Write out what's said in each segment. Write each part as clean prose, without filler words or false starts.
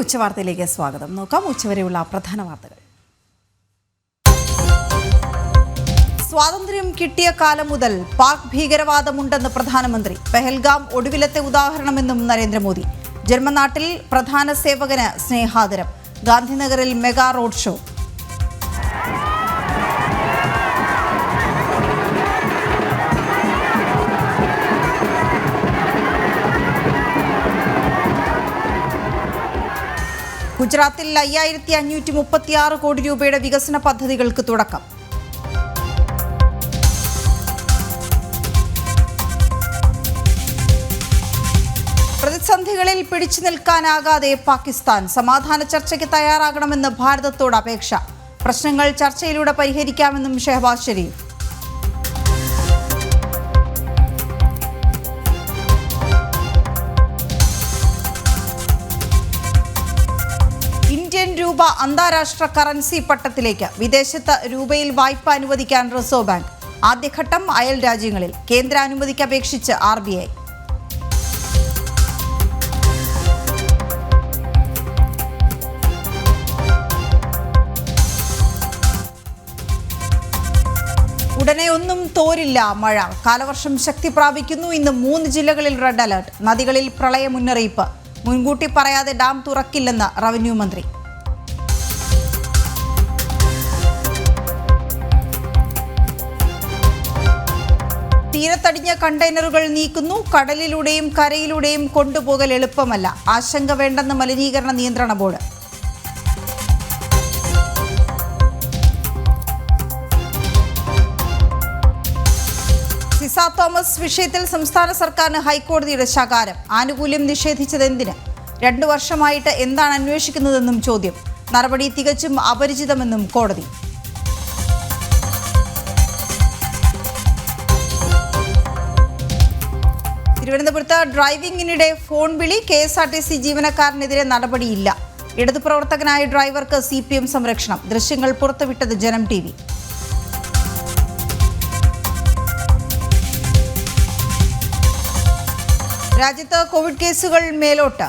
ഉച്ചവാർത്തയിലേക്ക് സ്വാഗതം. നോക്കാം ഉച്ചവരെയുള്ള പ്രധാന വാർത്തകൾ. സ്വാതന്ത്ര്യം കിട്ടിയ കാലം മുതൽ പാക് ഭീകരവാദമുണ്ടെന്ന് പ്രധാനമന്ത്രി. പെഹൽഗാം ഒടുവിലത്തെ ഉദാഹരണമെന്നും നരേന്ദ്രമോദി. ജന്മനാട്ടിൽ പ്രധാന സേവകന് സ്നേഹാദരം. ഗാന്ധിനഗറിൽ മെഗാ റോഡ് ഷോ. ഗുജറാത്തിൽ 5536 കോടി രൂപയുടെ വികസന പദ്ധതികൾക്ക് തുടക്കം. പ്രതിസന്ധികളിൽ പിടിച്ചു നിൽക്കാനാകാതെ പാകിസ്ഥാൻ. സമാധാന ചർച്ചയ്ക്ക് തയ്യാറാകണമെന്ന് ഭാരതത്തോട് അപേക്ഷ. പ്രശ്നങ്ങൾ ചർച്ചയിലൂടെ പരിഹരിക്കാമെന്നും ഷെഹബാസ് ഷെരീഫ്. ഇന്ത്യൻ രൂപ അന്താരാഷ്ട്ര കറൻസി പട്ടത്തിലേക്ക്. വിദേശത്ത് രൂപയിൽ വായ്പ അനുവദിക്കാൻ റിസർവ് ബാങ്ക്. ആദ്യഘട്ടം അയൽ രാജ്യങ്ങളിൽ. കേന്ദ്ര അനുമതിക്ക് അപേക്ഷിച്ച് RBI. ഉടനെ ഒന്നും തോരില്ല മഴ. കാലവർഷം ശക്തി പ്രാപിക്കുന്നു. ഇന്ന് 3 ജില്ലകളിൽ റെഡ് അലർട്ട്. നദികളിൽ പ്രളയ മുന്നറിയിപ്പ്. മുൻകൂട്ടി പറയാതെ ഡാം തുറക്കില്ലെന്ന് റവന്യൂ മന്ത്രി. തീരത്തടിഞ്ഞ കണ്ടെയ്നറുകൾ നീക്കുന്നു. കടലിലൂടെയും കരയിലൂടെയും കൊണ്ടുപോകൽ എളുപ്പമല്ല. ആശങ്ക വേണ്ടെന്ന് മലിനീകരണ നിയന്ത്രണ ബോർഡ്. സിസ തോമസ് വിഷയത്തിൽ സംസ്ഥാന സർക്കാരിന് ഹൈക്കോടതിയുടെ ശകാരം. ആനുകൂല്യം നിഷേധിച്ചത് എന്തിന്? 2 വർഷമായിട്ട് എന്താണ് അന്വേഷിക്കുന്നതെന്നും ചോദ്യം. നടപടി തികച്ചും അപരിചിതമെന്നും കോടതി. തിരുവനന്തപുരത്ത് ഡ്രൈവിംഗിനിടെ ഫോൺ വിളി. KSRTC ജീവനക്കാരനെതിരെ നടപടിയില്ല. ഇടതു പ്രവർത്തകനായ ഡ്രൈവർക്ക് CPM സംരക്ഷണം. ദൃശ്യങ്ങൾ പുറത്തുവിട്ടത് ജനം TV. രാജ്യത്ത് കോവിഡ് കേസുകൾ മേലോട്ട്.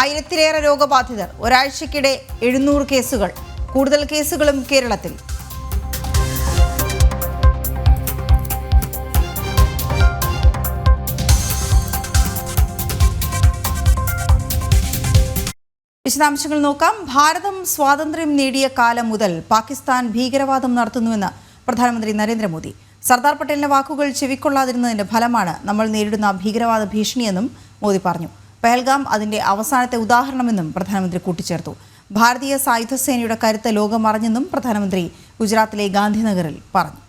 1000-ലേറെ രോഗബാധിതർ. ഒരാഴ്ചയ്ക്കിടെ 700 കേസുകൾ. കൂടുതൽ കേസുകളും കേരളത്തിൽ. വിശദാംശങ്ങൾ നോക്കാം. ഭാരതം സ്വാതന്ത്ര്യം നേടിയ കാലം മുതൽ പാകിസ്ഥാൻ ഭീകരവാദം നടത്തുന്നുവെന്ന് പ്രധാനമന്ത്രി നരേന്ദ്രമോദി. സർദാർ പട്ടേലിന്റെ വാക്കുകൾ ചെവിക്കൊള്ളാതിരുന്നതിന്റെ ഫലമാണ് നമ്മൾ നേരിടുന്ന ഭീകരവാദ ഭീഷണിയെന്നും മോദി പറഞ്ഞു. പെഹൽഗാം അതിന്റെ അവസാനത്തെ ഉദാഹരണമെന്നും പ്രധാനമന്ത്രി കൂട്ടിച്ചേർത്തു. ഭാരതീയ സായുധ സേനയുടെ കരുത്ത് ലോകം അറിഞ്ഞെന്നും പ്രധാനമന്ത്രി ഗുജറാത്തിലെ ഗാന്ധിനഗറിൽ പറഞ്ഞു.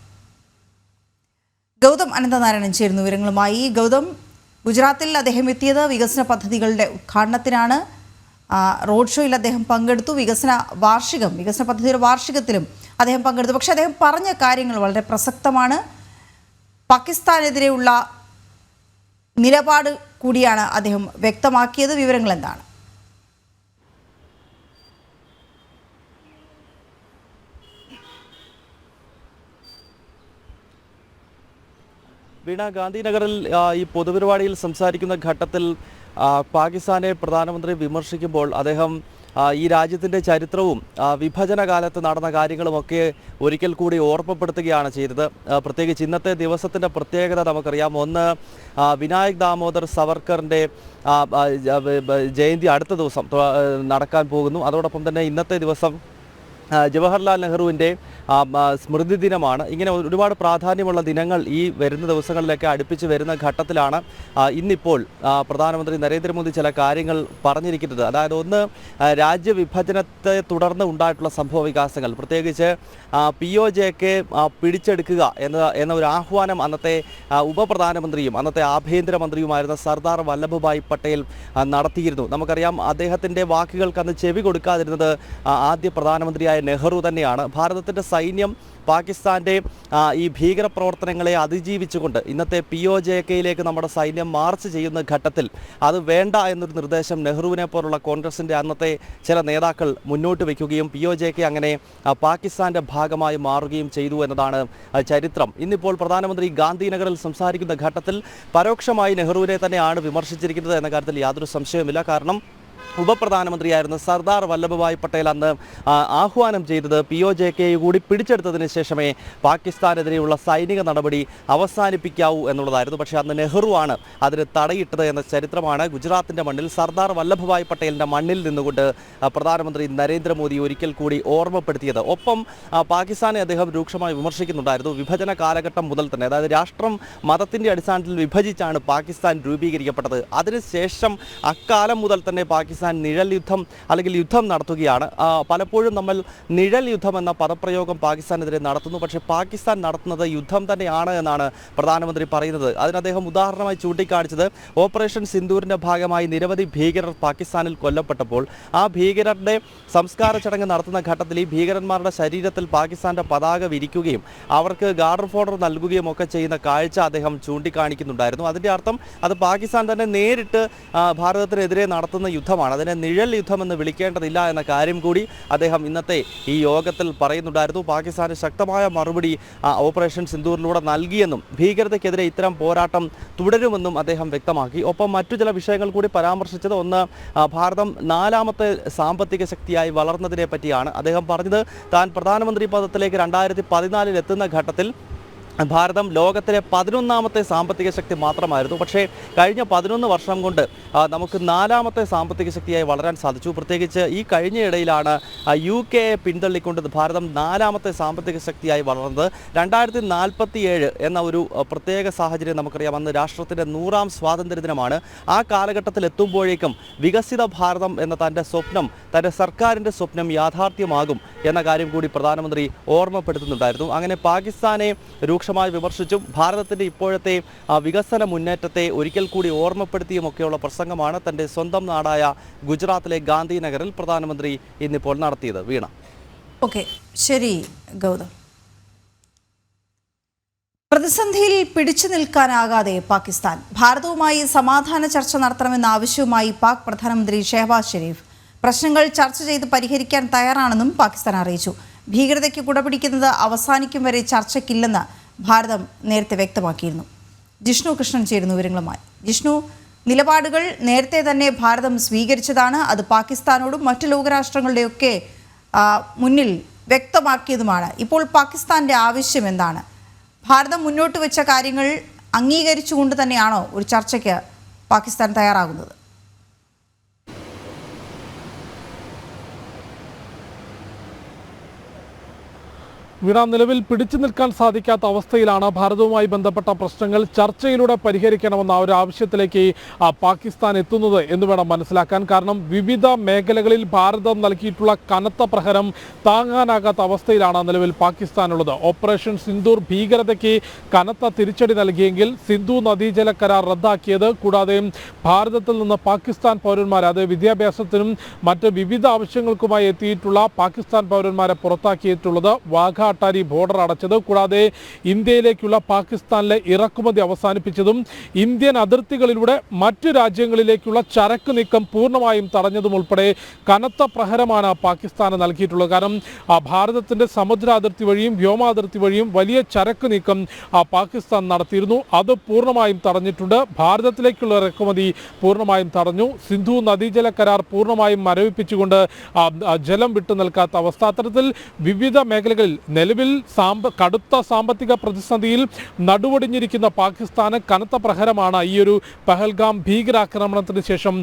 ഗൗതം അനന്തനാരായണൻ ചേരുന്നു വിവരങ്ങളുമായി. ഗൗതം, ഗുജറാത്തിൽ അദ്ദേഹം എത്തിയത് വികസന പദ്ധതികളുടെ ഉദ്ഘാടനത്തിനാണ്. റോഡ് ഷോയിൽ അദ്ദേഹം പങ്കെടുത്തു. വികസന പദ്ധതിയുടെ വാർഷികത്തിലും അദ്ദേഹം പങ്കെടുത്തു. പക്ഷേ അദ്ദേഹം പറഞ്ഞ കാര്യങ്ങൾ വളരെ പ്രസക്തമാണ്. പാകിസ്ഥാനെതിരെയുള്ള നിലപാട് കൂടിയാണ് അദ്ദേഹം വ്യക്തമാക്കിയത്. വിവരങ്ങൾ എന്താണ്? വീണ, ഗാന്ധിനഗറിൽ ഈ പൊതുപരിപാടിയിൽ സംസാരിക്കുന്ന ഘട്ടത്തിൽ പാകിസ്ഥാനെ പ്രധാനമന്ത്രി വിമർശിക്കുമ്പോൾ അദ്ദേഹം ഈ രാജ്യത്തിൻ്റെ ചരിത്രവും വിഭജന കാലത്ത് നടന്ന കാര്യങ്ങളുമൊക്കെ ഒരിക്കൽ കൂടി ഓർമ്മപ്പെടുത്തുകയാണ് ചെയ്തത്. പ്രത്യേകിച്ച് ഇന്നത്തെ ദിവസത്തിൻ്റെ പ്രത്യേകത നമുക്കറിയാം. ഒന്ന്, വിനായക് ദാമോദർ സവർക്കറിൻ്റെ ജയന്തി അടുത്ത ദിവസം നടക്കാൻ പോകുന്നു. അതോടൊപ്പം തന്നെ ഇന്നത്തെ ദിവസം ജവഹർലാൽ നെഹ്റുവിൻ്റെ സ്മൃതി ദിനമാണ്. ഇങ്ങനെ ഒരുപാട് പ്രാധാന്യമുള്ള ദിനങ്ങൾ ഈ വരുന്ന ദിവസങ്ങളിലൊക്കെ അടുപ്പിച്ച് വരുന്ന ഘട്ടത്തിലാണ് ഇന്നിപ്പോൾ പ്രധാനമന്ത്രി നരേന്ദ്രമോദി ചില കാര്യങ്ങൾ പറഞ്ഞിരിക്കുന്നത്. അതായത് ഒന്ന്, രാജ്യവിഭജനത്തെ തുടർന്ന് ഉണ്ടായിട്ടുള്ള സംഭവ വികാസങ്ങൾ, പ്രത്യേകിച്ച് POJK പിടിച്ചെടുക്കുക എന്ന ഒരു ആഹ്വാനം അന്നത്തെ ഉപപ്രധാനമന്ത്രിയും അന്നത്തെ ആഭ്യന്തരമന്ത്രിയുമായിരുന്ന സർദാർ വല്ലഭഭായ് പട്ടേൽ നടത്തിയിരുന്നു. നമുക്കറിയാം, അദ്ദേഹത്തിൻ്റെ വാക്കുകൾക്ക് അന്ന് ചെവി കൊടുക്കാതിരുന്നത് ആദ്യ പ്രധാനമന്ത്രിയായ നെഹ്റു തന്നെയാണ്. ഭാരതത്തിൻ്റെ സൈന്യം പാകിസ്ഥാൻ്റെ ഈ ഭീകരപ്രവർത്തനങ്ങളെ അതിജീവിച്ചുകൊണ്ട് ഇന്നത്തെ POJKയിലേക്ക് നമ്മുടെ സൈന്യം മാർച്ച് ചെയ്യുന്ന ഘട്ടത്തിൽ അത് വേണ്ട എന്നൊരു നിർദ്ദേശം നെഹ്റുവിനെ പോലുള്ള കോൺഗ്രസിൻ്റെ അന്നത്തെ ചില നേതാക്കൾ മുന്നോട്ട് വയ്ക്കുകയും POJK അങ്ങനെ പാകിസ്ഥാൻ്റെ ഭാഗമായി മാറുകയും ചെയ്തു എന്നതാണ് ചരിത്രം. ഇന്നിപ്പോൾ പ്രധാനമന്ത്രി ഗാന്ധിനഗറിൽ സംസാരിക്കുന്ന ഘട്ടത്തിൽ പരോക്ഷമായി നെഹ്റുവിനെ തന്നെയാണ് വിമർശിച്ചിരിക്കുന്നത് എന്ന കാര്യത്തിൽ യാതൊരു സംശയവുമില്ല. കാരണം ഉപപ്രധാനമന്ത്രിയായിരുന്ന സർദാർ വല്ലഭഭായ് പട്ടേൽ അന്ന് ആഹ്വാനം ചെയ്തത് POJK കൂടി പിടിച്ചെടുത്തതിന് ശേഷമേ പാകിസ്ഥാനെതിരെയുള്ള സൈനിക നടപടി അവസാനിപ്പിക്കാവൂ എന്നുള്ളതായിരുന്നു. പക്ഷേ അന്ന് നെഹ്റുവാണ് അതിന് തടയിട്ടത് എന്ന ചരിത്രമാണ് ഗുജറാത്തിൻ്റെ മണ്ണിൽ സർദാർ വല്ലഭഭായ് പട്ടേലിൻ്റെ മണ്ണിൽ നിന്നുകൊണ്ട് പ്രധാനമന്ത്രി നരേന്ദ്രമോദി ഒരിക്കൽ കൂടി ഓർമ്മപ്പെടുത്തിയത്. ഒപ്പം പാകിസ്ഥാനെ അദ്ദേഹം രൂക്ഷമായി വിമർശിക്കുന്നുണ്ടായിരുന്നു. വിഭജന കാലഘട്ടം മുതൽ തന്നെ, അതായത് രാഷ്ട്രം മതത്തിൻ്റെ അടിസ്ഥാനത്തിൽ വിഭജിച്ചാണ് പാകിസ്ഥാൻ രൂപീകരിക്കപ്പെട്ടത്. അതിനുശേഷം അക്കാലം മുതൽ തന്നെ പാകിസ്ഥാൻ നിഴൽ യുദ്ധം അല്ലെങ്കിൽ യുദ്ധം നടത്തുകയാണ്. പലപ്പോഴും നമ്മൾ നിഴൽ യുദ്ധം എന്ന പദപ്രയോഗം പാകിസ്ഥാനെതിരെ നടത്തുന്നു. പക്ഷേ പാകിസ്ഥാൻ നടത്തുന്നത് യുദ്ധം തന്നെയാണ് എന്നാണ് പ്രധാനമന്ത്രി പറയുന്നത്. അതിന് അദ്ദേഹം ഉദാഹരണമായി ചൂണ്ടിക്കാണിച്ചത് ഓപ്പറേഷൻ സിന്ദൂരിൻ്റെ ഭാഗമായി നിരവധി ഭീകരർ പാകിസ്ഥാനിൽ കൊല്ലപ്പെട്ടപ്പോൾ ആ ഭീകരരുടെ സംസ്കാര ചടങ്ങ് നടത്തുന്ന ഘട്ടത്തിൽ ഈ ഭീകരന്മാരുടെ ശരീരത്തിൽ പാകിസ്ഥാൻ്റെ പതാക വിരിക്കുകയും അവർക്ക് ഗാർഡ് ഓഫ് ഓണർ നൽകുകയും ഒക്കെ ചെയ്യുന്ന കാഴ്ച അദ്ദേഹം ചൂണ്ടിക്കാണിക്കുന്നുണ്ടായിരുന്നു. അതിൻ്റെ അർത്ഥം അത് പാകിസ്ഥാൻ തന്നെ നേരിട്ട് ഭാരതത്തിനെതിരെ നടത്തുന്ന യുദ്ധമാണ്. അതിനെ നിഴൽ യുദ്ധമെന്ന് വിളിക്കേണ്ടതില്ല എന്ന കാര്യം കൂടി അദ്ദേഹം ഇന്നത്തെ ഈ യോഗത്തിൽ പറയുന്നുണ്ടായിരുന്നു. പാകിസ്ഥാന് ശക്തമായ മറുപടി ഓപ്പറേഷൻ സിന്ദൂറിലൂടെ നൽകിയെന്നും ഭീകരതയ്ക്കെതിരെ ഇത്തരം പോരാട്ടം തുടരുമെന്നും അദ്ദേഹം വ്യക്തമാക്കി. ഒപ്പം മറ്റു ചില വിഷയങ്ങൾ കൂടി പരാമർശിച്ചത്, ഒന്ന്, ഭാരതം 4ാമത്തെ സാമ്പത്തിക ശക്തിയായി വളർന്നതിനെ പറ്റിയാണ്. അദ്ദേഹം പറഞ്ഞത് താൻ പ്രധാനമന്ത്രി പദത്തിലേക്ക് 2014 എത്തുന്ന ഘട്ടത്തിൽ ഭാരതം ലോകത്തിലെ 11ാമത്തെ സാമ്പത്തിക ശക്തി മാത്രമായിരുന്നു. പക്ഷേ കഴിഞ്ഞ 11 വർഷം കൊണ്ട് നമുക്ക് 4ാമത്തെ സാമ്പത്തിക ശക്തിയായി വളരാൻ സാധിച്ചു. പ്രത്യേകിച്ച് ഈ കഴിഞ്ഞ ഇടയിലാണ് UK പിന്തള്ളിക്കൊണ്ട് ഭാരതം 4ാമത്തെ സാമ്പത്തിക ശക്തിയായി വളർന്നത്. 2047 എന്ന ഒരു പ്രത്യേക സാഹചര്യം നമുക്കറിയാം. അന്ന് രാഷ്ട്രത്തിൻ്റെ 100ാം സ്വാതന്ത്ര്യ ദിനമാണ്. ആ കാലഘട്ടത്തിൽ എത്തുമ്പോഴേക്കും വികസിത ഭാരതം എന്ന തൻ്റെ സ്വപ്നം, തൻ്റെ സർക്കാരിൻ്റെ സ്വപ്നം യാഥാർത്ഥ്യമാകും എന്ന കാര്യം കൂടി പ്രധാനമന്ത്രി ഓർമ്മപ്പെടുത്തുന്നുണ്ടായിരുന്നു. അങ്ങനെ പാകിസ്ഥാനെ രൂക്ഷമായി വിമർശിച്ചും ഭാരതത്തിൻ്റെ ഇപ്പോഴത്തെ വികസന മുന്നേറ്റത്തെ ഒരിക്കൽ കൂടി ഓർമ്മപ്പെടുത്തിയുമൊക്കെയുള്ള പ്രസംഗമാണ് തൻ്റെ സ്വന്തം നാടായ ഗുജറാത്തിലെ ഗാന്ധിനഗറിൽ പ്രധാനമന്ത്രി ഇന്നിപ്പോൾ നടത്തിയത്. വീണ. ഓക്കെ, ശരി ഗൗതം. പ്രതിസന്ധിയിൽ പിടിച്ചു നിൽക്കാനാകാതെ പാകിസ്ഥാൻ ഭാരതവുമായി സമാധാന ചർച്ച നടത്തണമെന്ന ആവശ്യവുമായി പാക് പ്രധാനമന്ത്രി ഷെഹബാസ് ഷെരീഫ് പ്രശ്നങ്ങൾ ചർച്ച ചെയ്ത് പരിഹരിക്കാൻ തയ്യാറാണെന്നും പാകിസ്ഥാൻ അറിയിച്ചു. ഭീകരതയ്ക്ക് കുടപിടിക്കുന്നത് അവസാനിക്കും വരെ ചർച്ചയ്ക്കില്ലെന്ന് ഭാരതം നേരത്തെ വ്യക്തമാക്കിയിരുന്നു. ജിഷ്ണു കൃഷ്ണൻ ചേരുന്നു വിവരങ്ങളുമായി. ജിഷ്ണു, നിലപാടുകൾ നേരത്തെ തന്നെ ഭാരതം സ്വീകരിച്ചതാണ്. അത് പാകിസ്ഥാനോടും മറ്റു ലോകരാഷ്ട്രങ്ങളുടെയൊക്കെ മുന്നിൽ വ്യക്തമാക്കിയതുമാണ്. ഇപ്പോൾ പാകിസ്ഥാൻ്റെ ആവശ്യം എന്താണ്? ഭാരതം മുന്നോട്ട് വെച്ച കാര്യങ്ങൾ അംഗീകരിച്ചുകൊണ്ട് തന്നെയാണോ ഒരു ചർച്ചയ്ക്ക് പാകിസ്ഥാൻ തയ്യാറാകുന്നത്? വീണ, നിലവിൽ പിടിച്ചു നിൽക്കാൻ സാധിക്കാത്ത അവസ്ഥയിലാണ്. ഭാരതവുമായി ബന്ധപ്പെട്ട പ്രശ്നങ്ങൾ ചർച്ചയിലൂടെ പരിഹരിക്കണമെന്ന ഒരു ആവശ്യത്തിലേക്ക് പാകിസ്ഥാൻ എത്തുന്നത് എന്ന് വേണം മനസ്സിലാക്കാൻ. കാരണം വിവിധ മേഖലകളിൽ ഭാരതം നൽകിയിട്ടുള്ള കനത്ത പ്രഹരം താങ്ങാനാകാത്ത അവസ്ഥയിലാണ് നിലവിൽ പാകിസ്ഥാനുള്ളത്. ഓപ്പറേഷൻ സിന്ദൂർ ഭീകരതയ്ക്ക് കനത്ത തിരിച്ചടി നൽകിയെങ്കിൽ സിന്ധു നദീജല കരാർ റദ്ദാക്കിയത്, കൂടാതെ ഭാരതത്തിൽ നിന്ന് പാകിസ്ഥാൻ പൗരന്മാരെ, അത് വിദ്യാഭ്യാസത്തിനും മറ്റ് വിവിധ ആവശ്യങ്ങൾക്കുമായി എത്തിയിട്ടുള്ള പാകിസ്ഥാൻ പൗരന്മാരെ പുറത്താക്കിയിട്ടുള്ളത്, വാഘ അട്ടാരി ബോർഡർ അടച്ചത്, കൂടാതെ ഇന്ത്യയിലേക്കുള്ള പാകിസ്ഥാനിലെ ഇറക്കുമതി അവസാനിപ്പിച്ചതും ഇന്ത്യൻ അതിർത്തികളിലൂടെ മറ്റു രാജ്യങ്ങളിലേക്കുള്ള ചരക്ക് നീക്കം പൂർണ്ണമായും തടഞ്ഞതും ഉൾപ്പെടെ കനത്ത പ്രഹരമാണ് പാകിസ്ഥാന് നൽകിയിട്ടുള്ളത്. കാരണം ഭാരതത്തിൻ്റെ സമുദ്ര അതിർത്തി വഴിയും വ്യോമാതിർത്തി വഴിയും വലിയ ചരക്ക് നീക്കം പാകിസ്ഥാൻ നടത്തിയിരുന്നു. അത് പൂർണ്ണമായും തടഞ്ഞിട്ടുണ്ട്. ഭാരതത്തിലേക്കുള്ള ഇറക്കുമതി പൂർണ്ണമായും തടഞ്ഞു. സിന്ധു നദീജല കരാർ പൂർണ്ണമായും മരവിപ്പിച്ചുകൊണ്ട് ജലം വിട്ടു നിൽക്കാത്ത അവസ്ഥ. അത്തരത്തിൽ വിവിധ മേഖലകളിൽ നിലവിൽ കടുത്ത സാമ്പത്തിക പ്രതിസന്ധിയിൽ നടുവൊടിഞ്ഞിരിക്കുന്ന പാകിസ്ഥാന് കനത്ത പ്രഹരമാണ് ഈ ഒരു പഹൽഗാം ഭീകരാക്രമണത്തിന് ശേഷം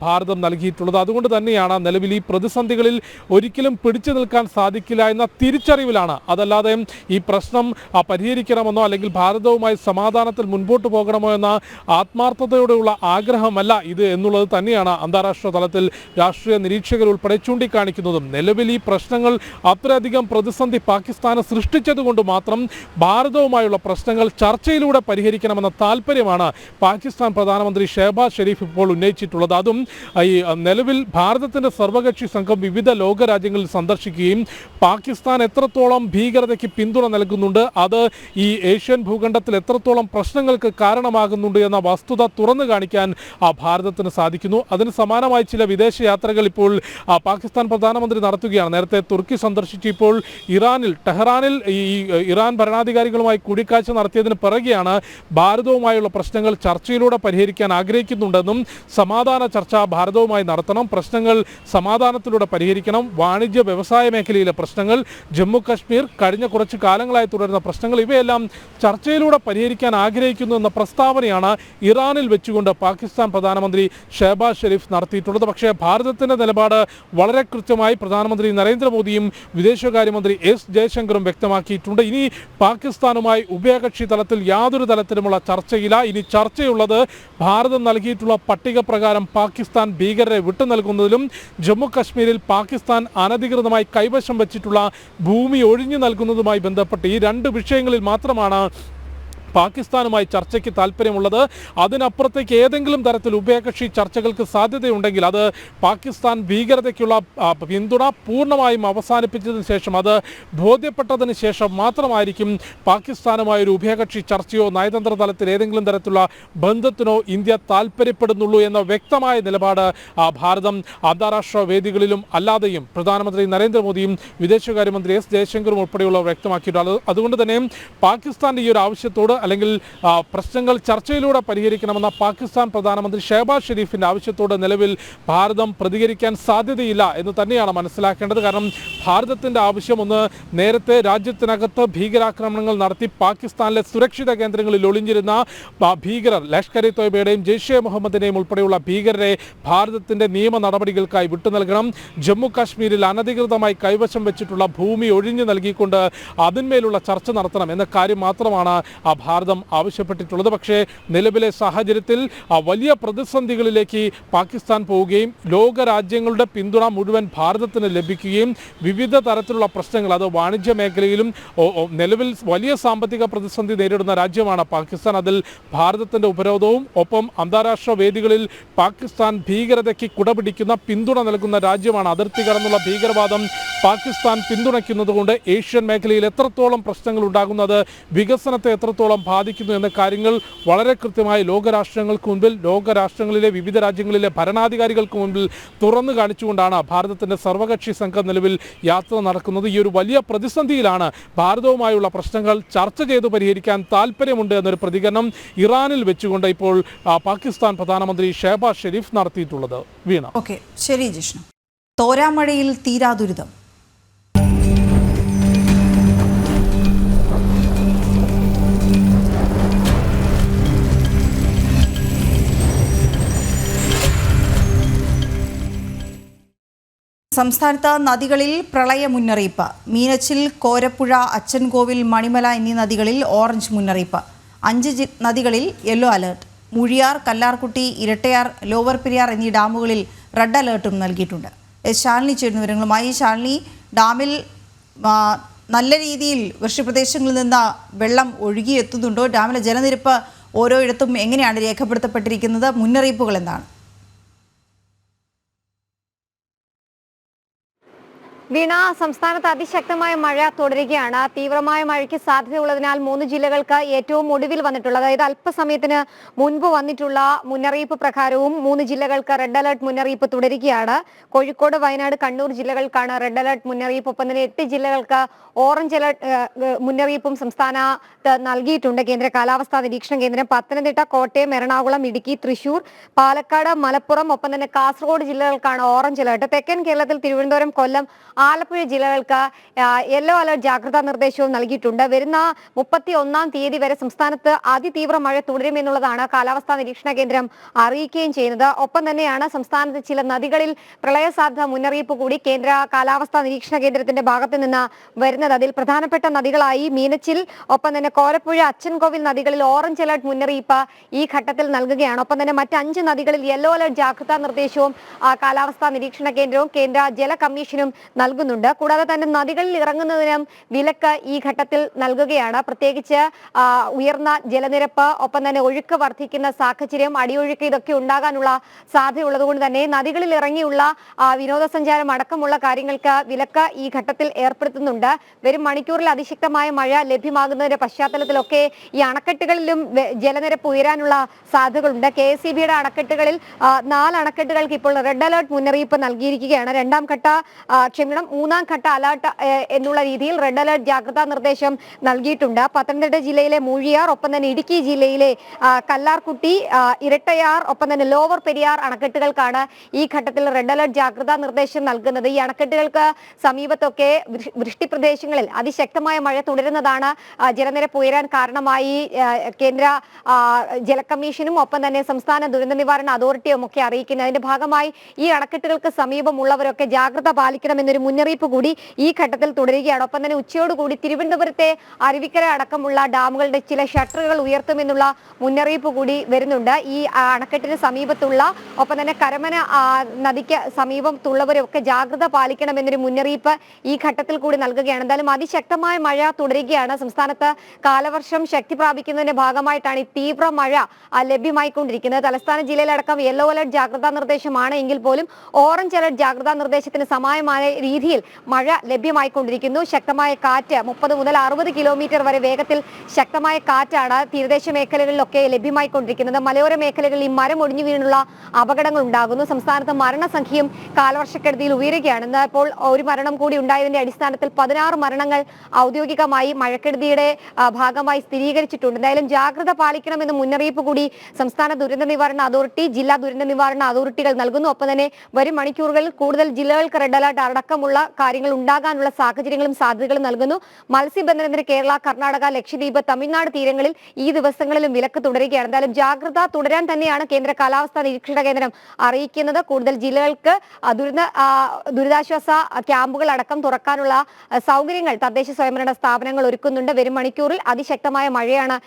ഭാരതം നൽകിയിട്ടുള്ളത്. അതുകൊണ്ട് തന്നെയാണ് നിലവിൽ ഈ പ്രതിസന്ധികളിൽ ഒരിക്കലും പിടിച്ചു നിൽക്കാൻ സാധിക്കില്ല എന്ന തിരിച്ചറിവിലാണ്. അതല്ലാതെ ഈ പ്രശ്നം പരിഹരിക്കണമെന്നോ അല്ലെങ്കിൽ ഭാരതവുമായി സമാധാനത്തിൽ മുൻപോട്ട് പോകണമോ എന്ന ആത്മാർത്ഥതയോടെയുള്ള ആഗ്രഹമല്ല ഇത് എന്നുള്ളത് തന്നെയാണ് അന്താരാഷ്ട്ര തലത്തിൽ രാഷ്ട്രീയ നിരീക്ഷകർ ഉൾപ്പെടെ ചൂണ്ടിക്കാണിക്കുന്നതും. നിലവിൽ ഈ പ്രശ്നങ്ങൾ അത്രയധികം പ്രതിസന്ധി പാകിസ്ഥാന് സൃഷ്ടിച്ചതുകൊണ്ട് മാത്രം ഭാരതവുമായുള്ള പ്രശ്നങ്ങൾ ചർച്ചയിലൂടെ പരിഹരിക്കണമെന്ന താല്പര്യമാണ് പാകിസ്ഥാൻ പ്രധാനമന്ത്രി ഷെഹബാസ് ഷെരീഫ് ഇപ്പോൾ ഉന്നയിച്ചിട്ടുള്ളത്. അതും ഈ നിലവിൽ ഭാരതത്തിൻ്റെ സർവകക്ഷി സംഘം വിവിധ ലോകരാജ്യങ്ങളിൽ സന്ദർശിക്കുകയും പാകിസ്ഥാൻ എത്രത്തോളം ഭീകരതയ്ക്ക് പിന്തുണ നൽകുന്നുണ്ട്, അത് ഈ ഏഷ്യൻ ഭൂഖണ്ഡത്തിൽ എത്രത്തോളം പ്രശ്നങ്ങൾക്ക് കാരണമാകുന്നുണ്ട് എന്ന വസ്തുത തുറന്നു കാണിക്കാൻ ഭാരതത്തിന് സാധിക്കുന്നു. അതിന് സമാനമായി ചില വിദേശ യാത്രകൾ ഇപ്പോൾ പാകിസ്ഥാൻ പ്രധാനമന്ത്രി നടത്തുകയാണ്. നേരത്തെ തുർക്കി സന്ദർശിച്ച് ഇപ്പോൾ ഇറാനിൽ ടെഹ്റാനിൽ ഈ ഇറാൻ ഭരണാധികാരികളുമായി കൂടിക്കാഴ്ച നടത്തിയതിന് പിറകെയാണ് ഭാരതവുമായുള്ള പ്രശ്നങ്ങൾ ചർച്ചയിലൂടെ പരിഹരിക്കാൻ ആഗ്രഹിക്കുന്നുണ്ടെന്നും സമാധാന ചർച്ച ഭാരതവുമായി നടത്തണം, പ്രശ്നങ്ങൾ സമാധാനത്തിലൂടെ പരിഹരിക്കണം, വാണിജ്യ വ്യവസായ മേഖലയിലെ പ്രശ്നങ്ങൾ, ജമ്മു കശ്മീർ കഴിഞ്ഞ കുറച്ച് കാലങ്ങളായി തുടരുന്ന പ്രശ്നങ്ങൾ ഇവയെല്ലാം ചർച്ചയിലൂടെ പരിഹരിക്കാൻ ആഗ്രഹിക്കുന്നു എന്ന പ്രസ്താവനയാണ് ഇറാനിൽ വെച്ചുകൊണ്ട് പാകിസ്ഥാൻ പ്രധാനമന്ത്രി ഷെഹബാസ് ഷെരീഫ് നടത്തിയിട്ടുള്ളത്. പക്ഷേ ഭാരതത്തിൻ്റെ നിലപാട് വളരെ കൃത്യമായി പ്രധാനമന്ത്രി നരേന്ദ്രമോദിയും വിദേശകാര്യമന്ത്രി എസ് ജയശങ്കറും വ്യക്തമാക്കിയിട്ടുണ്ട്. ഇനി പാകിസ്ഥാനുമായി ഉഭയകക്ഷി തലത്തിൽ യാതൊരു തലത്തിലുമുള്ള ചർച്ചയില്ല. ഇനി ചർച്ചയുള്ളത് ഭാരതം നൽകിയിട്ടുള്ള പട്ടിക പ്രകാരം പാകിസ്ഥാൻ ഭീകരരെ വിട്ടു നൽകുന്നതിലും ജമ്മു കശ്മീരിൽ പാകിസ്ഥാൻ അനധികൃതമായി കൈവശം വെച്ചിട്ടുള്ള ഭൂമി ഒഴിഞ്ഞു നൽകുന്നതുമായി ബന്ധപ്പെട്ട് ഈ രണ്ട് വിഷയങ്ങളിൽ മാത്രമാണ് പാകിസ്ഥാനുമായി ചർച്ചയ്ക്ക് താല്പര്യമുള്ളത്. അതിനപ്പുറത്തേക്ക് ഏതെങ്കിലും തരത്തിൽ ഉഭയകക്ഷി ചർച്ചകൾക്ക് സാധ്യതയുണ്ടെങ്കിൽ അത് പാകിസ്ഥാൻ ഭീകരതയ്ക്കുള്ള പിന്തുണ പൂർണ്ണമായും അവസാനിപ്പിച്ചതിന് ശേഷം, അത് ബോധ്യപ്പെട്ടതിന് ശേഷം മാത്രമായിരിക്കും പാകിസ്ഥാനുമായി ഒരു ഉഭയകക്ഷി ചർച്ചയോ നയതന്ത്ര തലത്തിൽ ഏതെങ്കിലും തരത്തിലുള്ള ബന്ധത്തിനോ ഇന്ത്യ താല്പര്യപ്പെടുന്നുള്ളൂ എന്ന വ്യക്തമായ നിലപാട് ഭാരതം അന്താരാഷ്ട്ര വേദികളിലും അല്ലാതെയും പ്രധാനമന്ത്രി നരേന്ദ്രമോദിയും വിദേശകാര്യമന്ത്രി എസ് ജയശങ്കറും ഉൾപ്പെടെയുള്ളവർ വ്യക്തമാക്കിയിട്ടുണ്ട്. അതുകൊണ്ട് തന്നെ പാകിസ്ഥാന്റെ ഈ ഒരു ആവശ്യത്തോട് അല്ലെങ്കിൽ പ്രശ്നങ്ങൾ ചർച്ചയിലൂടെ പരിഹരിക്കണമെന്ന പാകിസ്ഥാൻ പ്രധാനമന്ത്രി ഷെഹബാസ് ഷെരീഫിന്റെ ആവശ്യത്തോട് നിലവിൽ ഭാരതം പ്രതികരിക്കാൻ സാധ്യതയില്ല എന്ന് തന്നെയാണ് മനസ്സിലാക്കേണ്ടത്. കാരണം ഭാരതത്തിന്റെ ആവശ്യം ഒന്ന്, നേരത്തെ രാജ്യത്തിനകത്ത് ഭീകരാക്രമണങ്ങൾ നടത്തി പാകിസ്ഥാനിലെ സുരക്ഷിത കേന്ദ്രങ്ങളിൽ ഒളിഞ്ഞിരുന്ന ഭീകരർ, ലഷ്കർ ഇ തോയ്ബയുടെയും ജെയ്ഷെ മുഹമ്മദിനെയും ഉൾപ്പെടെയുള്ള ഭീകരരെ ഭാരതത്തിന്റെ നിയമ നടപടികൾക്കായി വിട്ടു നൽകണം, ജമ്മു കാശ്മീരിൽ അനധികൃതമായി കൈവശം വെച്ചിട്ടുള്ള ഭൂമി ഒഴിഞ്ഞു നൽകിക്കൊണ്ട് അതിന്മേലുള്ള ചർച്ച നടത്തണം എന്ന കാര്യം മാത്രമാണ് ഭാരതം ആവശ്യപ്പെട്ടിട്ടുള്ളത്. പക്ഷേ നിലവിലെ സാഹചര്യത്തിൽ വലിയ പ്രതിസന്ധികളിലേക്ക് പാകിസ്ഥാൻ പോവുകയും ലോകരാജ്യങ്ങളുടെ പിന്തുണ മുഴുവൻ ഭാരതത്തിന് ലഭിക്കുകയും വിവിധ തരത്തിലുള്ള പ്രശ്നങ്ങൾ, അത് വാണിജ്യ മേഖലയിലും നിലവിൽ വലിയ സാമ്പത്തിക പ്രതിസന്ധി നേരിടുന്ന രാജ്യമാണ് പാകിസ്ഥാൻ. അതിൽ ഭാരതത്തിൻ്റെ ഉപരോധവും ഒപ്പം അന്താരാഷ്ട്ര വേദികളിൽ പാകിസ്ഥാൻ ഭീകരതയ്ക്ക് കുടപിടിക്കുന്ന പിന്തുണ നൽകുന്ന രാജ്യമാണ്. അതിർത്തി കടന്നുള്ള ഭീകരവാദം പാകിസ്ഥാൻ പിന്തുണയ്ക്കുന്നതുകൊണ്ട് ഏഷ്യൻ മേഖലയിൽ എത്രത്തോളം പ്രശ്നങ്ങൾ ഉണ്ടാകുന്നത് വികസനത്തെ എത്രത്തോളം ബാധിക്കുന്നു എന്ന കാര്യങ്ങൾ വളരെ കൃത്യമായി ലോകരാഷ്ട്രങ്ങൾക്ക് മുൻപിൽ, ലോകരാഷ്ട്രങ്ങളിലെ വിവിധ രാജ്യങ്ങളിലെ ഭരണാധികാരികൾക്ക് മുൻപിൽ തുറന്നു കാണിച്ചുകൊണ്ടാണ് ഭാരതത്തിൻ്റെ സർവകക്ഷി സംഘം നിലവിൽ യാത്ര നടക്കുന്നത്. ഈ ഒരു വലിയ പ്രതിസന്ധിയിലാണ് ഭാരതവുമായുള്ള പ്രശ്നങ്ങൾ ചർച്ച ചെയ്ത് പരിഹരിക്കാൻ താല്പര്യമുണ്ട് എന്നൊരു പ്രതികരണം ഇറാനിൽ വെച്ചുകൊണ്ട് ഇപ്പോൾ പാകിസ്ഥാൻ പ്രധാനമന്ത്രി ഷെഹബാസ് ഷെരീഫ് നടത്തിയിട്ടുള്ളത്. വീണ. ഓക്കെ, ശരി ജിഷ്ണു. തോരാമഴയിൽ തീരാ ദുരിതം. സംസ്ഥാനത്ത് നദികളിൽ പ്രളയ മുന്നറിയിപ്പ്. മീനച്ചിൽ, കോരപ്പുഴ, അച്ചൻകോവിൽ, മണിമല എന്നീ നദികളിൽ ഓറഞ്ച് മുന്നറിയിപ്പ്. 5 നദികളിൽ yellow alert. Muzhiyar, Kallarkutty, Irattayar, lower Periyar എന്നീ ഡാമുകളിൽ റെഡ് അലേർട്ടും നൽകിയിട്ടുണ്ട്. ശാലിനി ചേരുന്ന വിവരങ്ങളുമായി. ശാലിനി, ഡാമിൽ നല്ല രീതിയിൽ വൃഷ്ടിപ്രദേശങ്ങളിൽ നിന്ന് വെള്ളം ഒഴുകിയെത്തുന്നുണ്ടോ? ഡാമിലെ ജലനിരപ്പ് ഓരോയിടത്തും എങ്ങനെയാണ് രേഖപ്പെടുത്തപ്പെട്ടിരിക്കുന്നത്? മുന്നറിയിപ്പുകൾ എന്താണ്? വീണ, സംസ്ഥാനത്ത് അതിശക്തമായ മഴ തുടരുകയാണ്. തീവ്രമായ മഴയ്ക്ക് സാധ്യതയുള്ളതിനാൽ 3 ജില്ലകൾക്ക് ഏറ്റവും ഒടുവിൽ വന്നിട്ടുള്ള, അതായത് അല്പസമയത്തിന് മുൻപ് വന്നിട്ടുള്ള മുന്നറിയിപ്പ് പ്രകാരവും 3 ജില്ലകൾക്ക് റെഡ് അലർട്ട് മുന്നറിയിപ്പ് തുടരുകയാണ്. കോഴിക്കോട്, വയനാട്, കണ്ണൂർ ജില്ലകൾക്കാണ് റെഡ് അലർട്ട് മുന്നറിയിപ്പ്. ഒപ്പം തന്നെ 8 ജില്ലകൾക്ക് ഓറഞ്ച് അലർട്ട് മുന്നറിയിപ്പും സംസ്ഥാനത്ത് നൽകിയിട്ടുണ്ട് കേന്ദ്ര കാലാവസ്ഥാ നിരീക്ഷണ കേന്ദ്രം. പത്തനംതിട്ട, കോട്ടയം, എറണാകുളം, ഇടുക്കി, തൃശൂർ, പാലക്കാട്, മലപ്പുറം, ഒപ്പം തന്നെ കാസർഗോഡ് ജില്ലകൾക്കാണ് ഓറഞ്ച് അലർട്ട്. തെക്കൻ കേരളത്തിൽ തിരുവനന്തപുരം, കൊല്ലം, ആലപ്പുഴ ജില്ലകൾക്ക് യെല്ലോ അലർട്ട് ജാഗ്രതാ നിർദ്ദേശവും നൽകിയിട്ടുണ്ട്. വരുന്ന 31-ാം തീയതി വരെ സംസ്ഥാനത്ത് അതിതീവ്ര മഴ തുടരുമെന്നുള്ളതാണ് കാലാവസ്ഥാ നിരീക്ഷണ കേന്ദ്രം അറിയിക്കുകയും ചെയ്യുന്നത്. ഒപ്പം തന്നെയാണ് സംസ്ഥാനത്ത് ചില നദികളിൽ പ്രളയ സാധ്യത മുന്നറിയിപ്പ് കൂടി കേന്ദ്ര കാലാവസ്ഥാ നിരീക്ഷണ കേന്ദ്രത്തിന്റെ ഭാഗത്ത് നിന്ന് വരുന്നത്. അതിൽ പ്രധാനപ്പെട്ട നദികളായി മീനച്ചിൽ, ഒപ്പം തന്നെ കോരപ്പുഴ, അച്ചൻകോവിൽ നദികളിൽ ഓറഞ്ച് അലർട്ട് മുന്നറിയിപ്പ് ഈ ഘട്ടത്തിൽ നൽകുകയാണ്. ഒപ്പം തന്നെ മറ്റ് 5 നദികളിൽ യെല്ലോ അലർട്ട് ജാഗ്രതാ നിർദ്ദേശവും കാലാവസ്ഥാ നിരീക്ഷണ കേന്ദ്രവും കേന്ദ്ര ജല കമ്മീഷനും നൽകുന്നുണ്ട്. കൂടാതെ തന്നെ നദികളിൽ ഇറങ്ങുന്നതിനും വിലക്ക് ഈ ഘട്ടത്തിൽ നൽകുകയാണ്. പ്രത്യേകിച്ച് ഉയർന്ന ജലനിരപ്പ്, ഒപ്പം തന്നെ ഒഴുക്ക് വർദ്ധിക്കുന്ന സാഹചര്യം, അടിയൊഴുക്ക് ഇതൊക്കെ ഉണ്ടാകാനുള്ള സാധ്യതയുള്ളത് കൊണ്ട് തന്നെ നദികളിൽ ഇറങ്ങിയുള്ള വിനോദസഞ്ചാരം അടക്കമുള്ള കാര്യങ്ങൾക്ക് വിലക്ക് ഈ ഘട്ടത്തിൽ ഏർപ്പെടുത്തുന്നുണ്ട്. വരും മണിക്കൂറിൽ അതിശക്തമായ മഴ ലഭ്യമാകുന്നതിന്റെ പശ്ചാത്തലത്തിലൊക്കെ ഈ അണക്കെട്ടുകളിലും ജലനിരപ്പ് ഉയരാനുള്ള സാധ്യതകളുണ്ട്. KSEBയുടെ അണക്കെട്ടുകളിൽ 4 അണക്കെട്ടുകൾക്ക് ഇപ്പോൾ റെഡ് അലർട്ട് മുന്നറിയിപ്പ് നൽകിയിരിക്കുകയാണ്. രണ്ടാം ഘട്ട കാരണം മൂന്നാം ഘട്ട അലർട്ട് എന്നുള്ള രീതിയിൽ റെഡ് അലർട്ട് ജാഗ്രതാ നിർദ്ദേശം നൽകിയിട്ടുണ്ട്. പത്തനംതിട്ട ജില്ലയിലെ മൂഴിയാർ, ഒപ്പം തന്നെ ഇടുക്കി ജില്ലയിലെ കല്ലാർകുട്ടി, ഇരട്ടയാർ, ഒപ്പം തന്നെ ലോവർ പെരിയാർ അണക്കെട്ടുകൾക്കാണ് ഈ ഘട്ടത്തിൽ റെഡ് അലർട്ട് ജാഗ്രതാ നിർദ്ദേശം നൽകുന്നത്. ഈ അണക്കെട്ടുകൾക്ക് സമീപത്തൊക്കെ വൃഷ്ടിപ്രദേശങ്ങളിൽ അതിശക്തമായ മഴ തുടരുന്നതാണ് ജലനിരപ്പ് ഉയരാൻ കാരണമായി കേന്ദ്ര ജല കമ്മീഷനും ഒപ്പം തന്നെ സംസ്ഥാന ദുരന്ത നിവാരണ അതോറിറ്റിയും ഒക്കെ അറിയിക്കുന്നത്. അതിന്റെ ഭാഗമായി ഈ അണക്കെട്ടുകൾക്ക് സമീപമുള്ളവരൊക്കെ ജാഗ്രത പാലിക്കണമെന്നൊരു മുന്നറിയിപ്പ് കൂടി ഈ ഘട്ടത്തിൽ തുടരുകയാണ്. ഒപ്പം തന്നെ ഉച്ചയോടുകൂടി തിരുവനന്തപുരത്തെ അരുവിക്കര അടക്കമുള്ള ഡാമുകളുടെ ചില ഷട്ടറുകൾ ഉയർത്തുമെന്നുള്ള മുന്നറിയിപ്പ് കൂടി വരുന്നുണ്ട്. ഈ അണക്കെട്ടിന് സമീപത്തുള്ള ഒപ്പം തന്നെ കരമന നദിക്ക് സമീപത്തുള്ളവരൊക്കെ ജാഗ്രത പാലിക്കണമെന്നൊരു മുന്നറിയിപ്പ് ഈ ഘട്ടത്തിൽ കൂടി നൽകുകയാണ്. എന്തായാലും അതിശക്തമായ മഴ തുടരുകയാണ്. സംസ്ഥാനത്ത് കാലവർഷം ശക്തി പ്രാപിക്കുന്നതിന്റെ ഭാഗമായിട്ടാണ് ഈ തീവ്ര മഴ ലഭ്യമായിക്കൊണ്ടിരിക്കുന്നത്. തലസ്ഥാന ജില്ലയിലടക്കം യെല്ലോ അലർട്ട് ജാഗ്രതാ നിർദ്ദേശമാണ് എങ്കിൽ പോലും ഓറഞ്ച് അലർട്ട് ജാഗ്രതാ നിർദ്ദേശത്തിന് സമാനമായ രീതിയിൽ മഴ ലഭ്യമായിക്കൊണ്ടിരിക്കുന്നു. ശക്തമായ കാറ്റ് 30 മുതൽ 60 കിലോമീറ്റർ വരെ വേഗത്തിൽ ശക്തമായ കാറ്റാണ് തീരദേശ മേഖലകളിലൊക്കെ ലഭ്യമായിക്കൊണ്ടിരിക്കുന്നത്. മലയോര മേഖലകളിൽ ഈ മരം ഒടിഞ്ഞു വീണുള്ള അപകടങ്ങൾ ഉണ്ടാകുന്നു. സംസ്ഥാനത്ത് മരണസംഖ്യയും കാലവർഷക്കെടുതിയിൽ ഉയരുകയാണ്. ഇപ്പോൾ ഒരു മരണം കൂടി ഉണ്ടായതിന്റെ അടിസ്ഥാനത്തിൽ 16 മരണങ്ങൾ ഔദ്യോഗികമായി മഴക്കെടുതിയുടെ ഭാഗമായി സ്ഥിരീകരിച്ചിട്ടുണ്ട്. എന്തായാലും ജാഗ്രത പാലിക്കണമെന്ന് മുന്നറിയിപ്പ് കൂടി സംസ്ഥാന ദുരന്ത നിവാരണ അതോറിറ്റി, ജില്ലാ ദുരന്ത നിവാരണ അതോറിറ്റികൾ നൽകുന്നു. ഒപ്പം തന്നെ വരും മണിക്കൂറുകളിൽ കൂടുതൽ ജില്ലകൾക്ക് റെഡ് അലർട്ട് അടക്കമുള്ള കാര്യങ്ങൾ ഉണ്ടാകാനുള്ള സാഹചര്യങ്ങളും സാധ്യതകളും നൽകുന്നു. മത്സ്യബന്ധനത്തിന് കേരള, കർണാടക, ലക്ഷദ്വീപ്, തമിഴ്നാട് തീരങ്ങളിൽ ഈ ദിവസങ്ങളിലും വിലക്ക് തുടരുകയാണ്. എന്തായാലും ജാഗ്രത തുടരാൻ തന്നെയാണ് കേന്ദ്ര കാലാവസ്ഥാ നിരീക്ഷണ കേന്ദ്രം അറിയിക്കുന്നത്. കൂടുതൽ ജില്ലകൾക്ക് ദുരിതാശ്വാസ ക്യാമ്പുകൾ അടക്കം തുറക്കാനുള്ള സൗകര്യങ്ങൾ തദ്ദേശ സ്വയംഭരണ സ്ഥാപനങ്ങൾ ഒരുക്കുന്നുണ്ട്. വരും മണിക്കൂറിൽ അതിശക്തമായ മഴയാണ്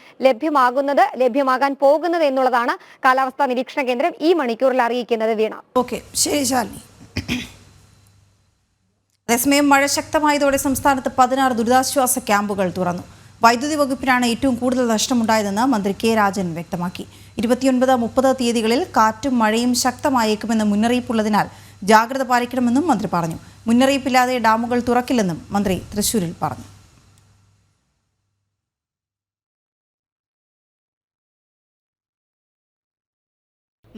ലഭ്യമാകാൻ പോകുന്നത് എന്നുള്ളതാണ് കാലാവസ്ഥാ നിരീക്ഷണ കേന്ദ്രം ഈ മണിക്കൂറിൽ അറിയിക്കുന്നത്. വീണ. ഓക്കെ, ശരി ശാലിനി. അതേസമയം മഴ ശക്തമായതോടെ സംസ്ഥാനത്ത് 16 ദുരിതാശ്വാസ ക്യാമ്പുകൾ തുറന്നു. വൈദ്യുതി വകുപ്പിനാണ് ഏറ്റവും കൂടുതൽ നഷ്ടമുണ്ടായതെന്ന് മന്ത്രി കെ രാജൻ വ്യക്തമാക്കി. 29, 30 തീയതികളിൽ കാറ്റും മഴയും ശക്തമായേക്കുമെന്ന് മുന്നറിയിപ്പുള്ളതിനാൽ ജാഗ്രത പാലിക്കണമെന്നും മന്ത്രി പറഞ്ഞു. മുന്നറിയിപ്പില്ലാതെ ഡാമുകൾ തുറക്കില്ലെന്നും മന്ത്രി തൃശൂരിൽ പറഞ്ഞു.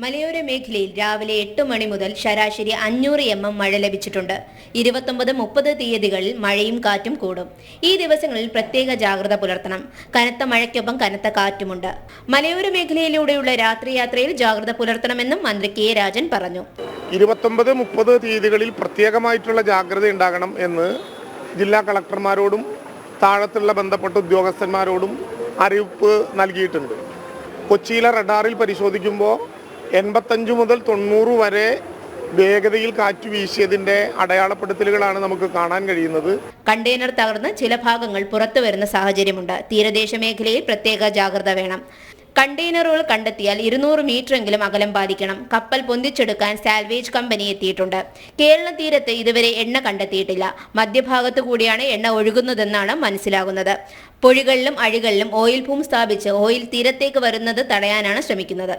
മലയോര മേഖലയിൽ രാവിലെ 8 മണി മുതൽ ശരാശരി 500 mm മഴ ലഭിച്ചിട്ടുണ്ട്. 29, 30 തീയതികളിൽ മഴയും കാറ്റും കൂടും. ഈ ദിവസങ്ങളിൽ പ്രത്യേക ജാഗ്രത പുലർത്തണം. കനത്ത മഴയ്ക്കൊപ്പം കനത്ത കാറ്റുമുണ്ട്. മലയോര മേഖലയിലൂടെയുള്ള രാത്രി യാത്രയിൽ ജാഗ്രത പുലർത്തണമെന്നും മന്ത്രി കെ രാജൻ പറഞ്ഞു. 29, 30 തീയതികളിൽ പ്രത്യേകമായിട്ടുള്ള ജാഗ്രത ഉണ്ടാകണം എന്ന് ജില്ലാ കളക്ടർമാരോടും താഴത്തുള്ള ബന്ധപ്പെട്ട ഉദ്യോഗസ്ഥന്മാരോടും അറിയിപ്പ് നൽകിയിട്ടുണ്ട്. കൊച്ചിയിലെ റഡാറിൽ പരിശോധിക്കുമ്പോൾ 85 മുതൽ 90 വരെ വേഗതയിൽ കാറ്റ് വീശിയതിന്റെ അടയാളപ്പെടുത്തലുകളാണ് നമുക്ക് കാണാൻ കഴിയുന്നത്. കണ്ടെയ്നർ തകർന്ന് ചില ഭാഗങ്ങൾ പുറത്തു വരുന്ന സാഹചര്യമുണ്ട്. തീരദേശ മേഖലയിൽ പ്രത്യേക ജാഗ്രത വേണം. കണ്ടെയ്നറുകൾ കണ്ടെത്തിയാൽ 200 മീറ്ററെങ്കിലും അകലം പാലിക്കണം. കപ്പൽ പൊന്തിച്ചെടുക്കാൻ സാൽവേജ് കമ്പനി എത്തിയിട്ടുണ്ട്. കേരള തീരത്ത് ഇതുവരെ എണ്ണ കണ്ടെത്തിയിട്ടില്ല. മധ്യഭാഗത്തു കൂടിയാണ് എണ്ണ ഒഴുകുന്നതെന്നാണ് മനസ്സിലാകുന്നത്. പൊഴികളിലും അഴികളിലും ഓയിൽ ബൂം സ്ഥാപിച്ച് ഓയിൽ തീരത്തേക്ക് വരുന്നത് തടയാനാണ് ശ്രമിക്കുന്നത്.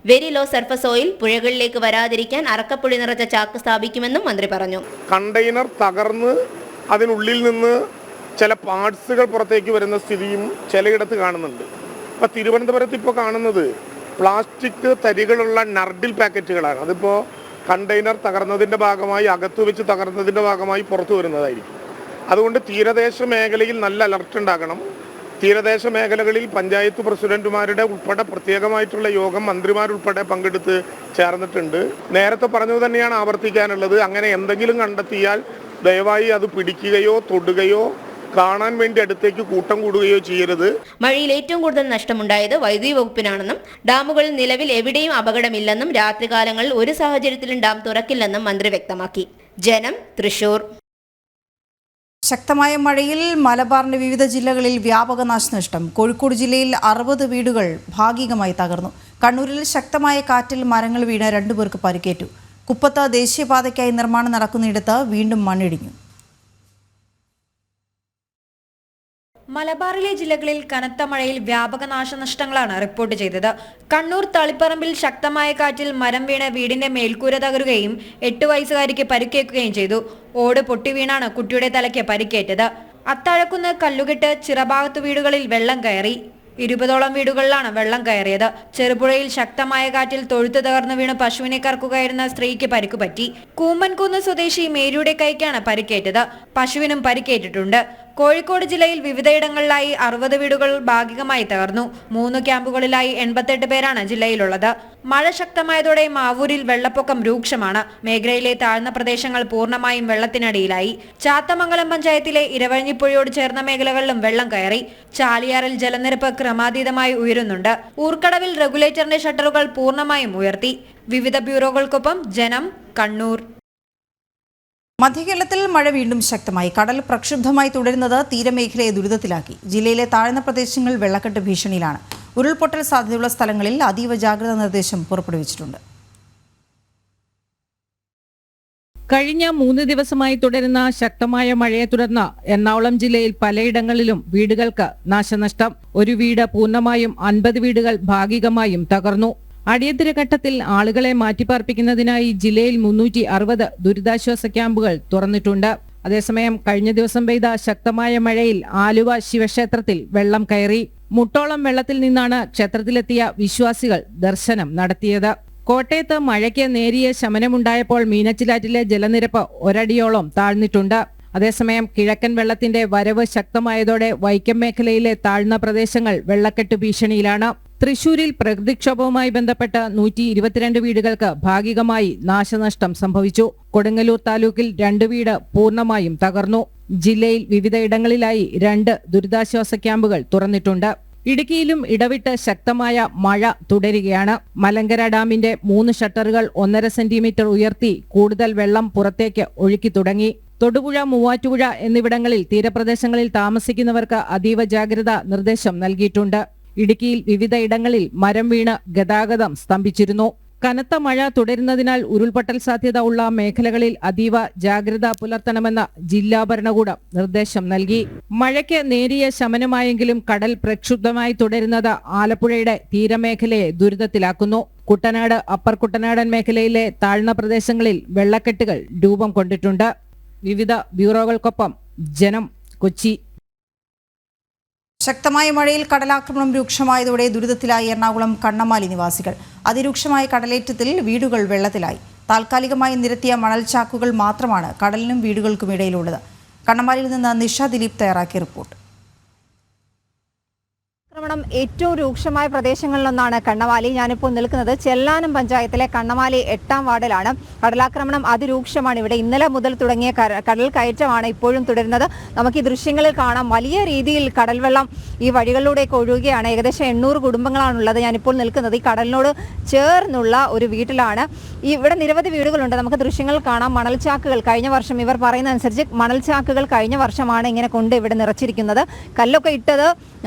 വെരി ലോ സർഫസ് ഓയിൽ പുഴകളിലേക്ക് വരാതിരിക്കാൻ അറക്കപ്പൊടി നിറച്ച ചാക്ക് സ്ഥാപിക്കുമെന്നും മന്ത്രി പറഞ്ഞു. കണ്ടെയ്നർ തകർന്ന് അതിനുള്ളിൽ നിന്ന് ചില പാർട്സുകൾ പുറത്തേക്ക് വരുന്ന സ്ഥിതിയും ചിലയിടത്ത് കാണുന്നുണ്ട്. ഇപ്പം തിരുവനന്തപുരത്ത് ഇപ്പോൾ കാണുന്നത് പ്ലാസ്റ്റിക് തരികളുള്ള നർഡിൽ പാക്കറ്റുകളാണ്. അതിപ്പോൾ കണ്ടെയ്നർ തകർന്നതിൻ്റെ ഭാഗമായി, അകത്തു വെച്ച് തകർന്നതിൻ്റെ ഭാഗമായി പുറത്തു വരുന്നതായിരിക്കും. അതുകൊണ്ട് തീരദേശ മേഖലയിൽ നല്ല അലർട്ട് ഉണ്ടാകണം. തീരദേശ മേഖലകളിൽ പഞ്ചായത്ത് പ്രസിഡന്റുമാരുടെ ഉൾപ്പെടെ പ്രത്യേകമായിട്ടുള്ള യോഗം മന്ത്രിമാരുൾപ്പെടെ പങ്കെടുത്ത് ചേർന്നിട്ടുണ്ട്. നേരത്തെ പറഞ്ഞത് തന്നെയാണ് ആവർത്തിക്കാനുള്ളത്. അങ്ങനെ എന്തെങ്കിലും കണ്ടെത്തിയാൽ ദയവായി അത് പിടിക്കുകയോ തൊടുകയോ കാണാൻ വേണ്ടി അടുത്തേക്ക് കൂട്ടം കൂടുകയോ ചെയ്യരുത്. മഴയിൽ ഏറ്റവും കൂടുതൽ നഷ്ടമുണ്ടായത് വൈദ്യുതി വകുപ്പിനാണെന്നും ഡാമുകളിൽ നിലവിൽ എവിടെയും അപകടമില്ലെന്നും രാത്രികാലങ്ങളിൽ ഒരു സാഹചര്യത്തിലും ഡാം തുറക്കില്ലെന്നും മന്ത്രി വ്യക്തമാക്കി. ജനം, തൃശൂർ. ശക്തമായ മഴയിൽ മലബാറിന്റെ വിവിധ ജില്ലകളിൽ വ്യാപക നാശനഷ്ടം. കോഴിക്കോട് ജില്ലയിൽ 60 വീടുകൾ ഭാഗികമായി തകർന്നു. കണ്ണൂരിൽ ശക്തമായ കാറ്റിൽ മരങ്ങൾ വീണ് 2 പേർക്ക് പരിക്കേറ്റു. കുപ്പത്ത് ദേശീയപാതയ്ക്കായി നിർമ്മാണം നടക്കുന്നിടത്ത് വീണ്ടും മണ്ണിടിഞ്ഞു. മലബാറിലെ ജില്ലകളിൽ കനത്ത മഴയിൽ വ്യാപക നാശനഷ്ടങ്ങളാണ് റിപ്പോർട്ട് ചെയ്തത്. കണ്ണൂർ തളിപ്പറമ്പിൽ ശക്തമായ കാറ്റിൽ മരം വീണ് വീടിന്റെ മേൽക്കൂര തകരുകയും 8 വയസ്സുകാരിക്ക് പരിക്കേൽക്കുകയും ചെയ്തു. ഓട് പൊട്ടിവീണാണ് കുട്ടിയുടെ തലയ്ക്ക് പരിക്കേറ്റത്. അത്താഴക്കുന്ന്, കല്ലുകെട്ട്, ചിറഭാഗത്ത് വീടുകളിൽ വെള്ളം കയറി. 20ഓളം വീടുകളിലാണ് വെള്ളം കയറിയത്. ചെറുപുഴയിൽ ശക്തമായ കാറ്റിൽ തൊഴുത്ത് തകർന്നു വീണ് പശുവിനെ കറക്കുകയായിരുന്ന സ്ത്രീക്ക് പരിക്ക് പറ്റി. കൂമ്പൻകുന്ന് സ്വദേശി മേരിയുടെ കൈക്കാണ് പരിക്കേറ്റത്. പശുവിനും പരിക്കേറ്റിട്ടുണ്ട്. കോഴിക്കോട് ജില്ലയിൽ വിവിധയിടങ്ങളിലായി 60 വീടുകൾ ഭാഗികമായി തകർന്നു. 3 ക്യാമ്പുകളിലായി 88 പേരാണ് ജില്ലയിലുള്ളത്. മഴ ശക്തമായതോടെ മാവൂരിൽ വെള്ളപ്പൊക്കം രൂക്ഷമാണ്. മേഖലയിലെ താഴ്ന്ന പ്രദേശങ്ങൾ പൂർണ്ണമായും വെള്ളത്തിനടിയിലായി. ചാത്തമംഗലം പഞ്ചായത്തിലെ ഇരവഴിഞ്ഞിപ്പുഴയോട് ചേർന്ന മേഖലകളിലും വെള്ളം കയറി. ചാലിയാറിൽ ജലനിരപ്പ് ക്രമാതീതമായി ഉയരുന്നുണ്ട്. ഊർക്കടവിൽ റെഗുലേറ്ററിന്റെ ഷട്ടറുകൾ പൂർണ്ണമായും ഉയർത്തി. വിവിധ ബ്യൂറോകൾക്കൊപ്പം ജനം, കണ്ണൂർ. മധ്യകേരളത്തിൽ മഴ വീണ്ടും ശക്തമായി. കടൽ പ്രക്ഷുബ്ധമായി തുടരുന്നത് തീരമേഖലയെ ദുരിതത്തിലാക്കി. ജില്ലയിലെ താഴ്ന്ന പ്രദേശങ്ങൾ വെള്ളക്കെട്ട് ഭീഷണിയിലാണ്. ഉരുൾപൊട്ടൽ സാധ്യതയുള്ള സ്ഥലങ്ങളിൽ അതീവ ജാഗ്രതാ നിർദ്ദേശം പുറപ്പെടുവിച്ചിട്ടുണ്ട്. കഴിഞ്ഞ 3 ദിവസമായി തുടരുന്ന ശക്തമായ മഴയെ തുടർന്ന് എറണാകുളം ജില്ലയിൽ പലയിടങ്ങളിലും വീടുകൾക്ക് നാശനഷ്ടം. ഒരു വീട് പൂർണ്ണമായും 50 വീടുകൾ ഭാഗികമായും തകർന്നു. അടിയന്തര ഘട്ടത്തിൽ ആളുകളെ മാറ്റിപ്പാർപ്പിക്കുന്നതിനായി ജില്ലയിൽ 360 ദുരിതാശ്വാസ ക്യാമ്പുകൾ തുറന്നിട്ടുണ്ട്. അതേസമയം കഴിഞ്ഞ ദിവസം പെയ്ത ശക്തമായ മഴയിൽ ആലുവ ശിവക്ഷേത്രത്തിൽ വെള്ളം കയറി. മുട്ടോളം വെള്ളത്തിൽ നിന്നാണ് ക്ഷേത്രത്തിലെത്തിയ വിശ്വാസികൾ ദർശനം നടത്തിയത്. കോട്ടയത്ത് മഴയ്ക്ക് നേരിയ ശമനമുണ്ടായപ്പോൾ മീനച്ചിലാറ്റിലെ ജലനിരപ്പ് ഒരടിയോളം താഴ്ന്നിട്ടുണ്ട്. അതേസമയം കിഴക്കൻ വെള്ളത്തിന്റെ വരവ് ശക്തമായതോടെ വൈക്കം മേഖലയിലെ താഴ്ന്ന പ്രദേശങ്ങൾ വെള്ളക്കെട്ട് ഭീഷണിയിലാണ്. തൃശൂരിൽ പ്രകൃതിക്ഷോഭവുമായി ബന്ധപ്പെട്ട് 122 വീടുകൾക്ക് ഭാഗികമായി നാശനഷ്ടം സംഭവിച്ചു. കൊടുങ്ങല്ലൂർ താലൂക്കിൽ 2 വീട് പൂർണ്ണമായും തകർന്നു. ജില്ലയിൽ വിവിധയിടങ്ങളിലായി 2 ദുരിതാശ്വാസ ക്യാമ്പുകൾ തുറന്നിട്ടുണ്ട്. ഇടുക്കിയിലും ഇടവിട്ട് ശക്തമായ മഴ തുടരുകയാണ്. മലങ്കര ഡാമിന്റെ 3 ഷട്ടറുകൾ 1.5 സെന്റിമീറ്റർ ഉയർത്തി കൂടുതൽ വെള്ളം പുറത്തേക്ക് ഒഴുക്കി തുടങ്ങി. തൊടുപുഴ, മൂവാറ്റുപുഴ എന്നിവിടങ്ങളിൽ തീരപ്രദേശങ്ങളിൽ താമസിക്കുന്നവർക്ക് അതീവ ജാഗ്രതാ നിർദ്ദേശം നൽകിയിട്ടുണ്ട്. ഇടുക്കിയിൽ വിവിധയിടങ്ങളിൽ മരം വീണ് ഗതാഗതം സ്തംഭിച്ചിരുന്നു. കനത്ത മഴ തുടരുന്നതിനാൽ ഉരുൾപൊട്ടൽ സാധ്യത ഉള്ള മേഖലകളിൽ അതീവ ജാഗ്രത പുലർത്തണമെന്ന് ജില്ലാ ഭരണകൂടം നിർദ്ദേശം നൽകി. മഴയ്ക്ക് നേരിയ ശമനമായെങ്കിലും കടൽ പ്രക്ഷുബ്ധമായി തുടരുന്നത് ആലപ്പുഴയുടെ തീരമേഖലയെ ദുരിതത്തിലാക്കുന്നു. കുട്ടനാട്, അപ്പർ കുട്ടനാടൻ മേഖലയിലെ താഴ്ന്ന പ്രദേശങ്ങളിൽ വെള്ളക്കെട്ടുകൾ രൂപം കൊണ്ടിട്ടുണ്ട്. വിവിധ ബ്യൂറോകൾക്കൊപ്പം ജനം, കൊച്ചി. ശക്തമായ മഴയിൽ കടലാക്രമണം രൂക്ഷമായതോടെ ദുരിതത്തിലായി എറണാകുളം കണ്ണമാലി നിവാസികൾ. അതിരൂക്ഷമായ കടലേറ്റത്തിൽ വീടുകൾ വെള്ളത്തിലായി. താൽക്കാലികമായി നിരത്തിയ മണൽച്ചാക്കുകൾ മാത്രമാണ് കടലിനും വീടുകൾക്കും ഇടയിലുള്ളത്. കണ്ണമാലിയിൽ നിന്ന് നിഷ ദിലീപ് തയ്യാറാക്കിയ റിപ്പോർട്ട്. ആക്രമണം ഏറ്റവും രൂക്ഷമായ പ്രദേശങ്ങളിലൊന്നാണ് കണ്ണമാലി. ഞാനിപ്പോൾ നിൽക്കുന്നത് ചെല്ലാനം പഞ്ചായത്തിലെ കണ്ണമാലി 8ാം വാർഡിലാണ്. കടലാക്രമണം അതിരൂക്ഷമാണ് ഇവിടെ. ഇന്നലെ മുതൽ തുടങ്ങിയ കടൽ കയറ്റമാണ് ഇപ്പോഴും തുടരുന്നത്. നമുക്ക് ഈ ദൃശ്യങ്ങളിൽ കാണാം, വലിയ രീതിയിൽ കടൽ വെള്ളം ഈ വഴികളിലൂടെയൊക്കെ ഒഴുകുകയാണ്. ഏകദേശം 800 കുടുംബങ്ങളാണുള്ളത്. ഞാനിപ്പോൾ നിൽക്കുന്നത് ഈ കടലിനോട് ചേർന്നുള്ള ഒരു വീട്ടിലാണ്. ഇവിടെ നിരവധി വീടുകളുണ്ട്. നമുക്ക് ദൃശ്യങ്ങൾ കാണാം. മണൽച്ചാക്കുകൾ കഴിഞ്ഞ വർഷം, ഇവർ പറയുന്ന അനുസരിച്ച് മണൽച്ചാക്കുകൾ കഴിഞ്ഞ വർഷമാണ് ഇങ്ങനെ കൊണ്ട് ഇവിടെ നിറച്ചിരിക്കുന്നത്. കല്ലൊക്കെ ഇട്ടത്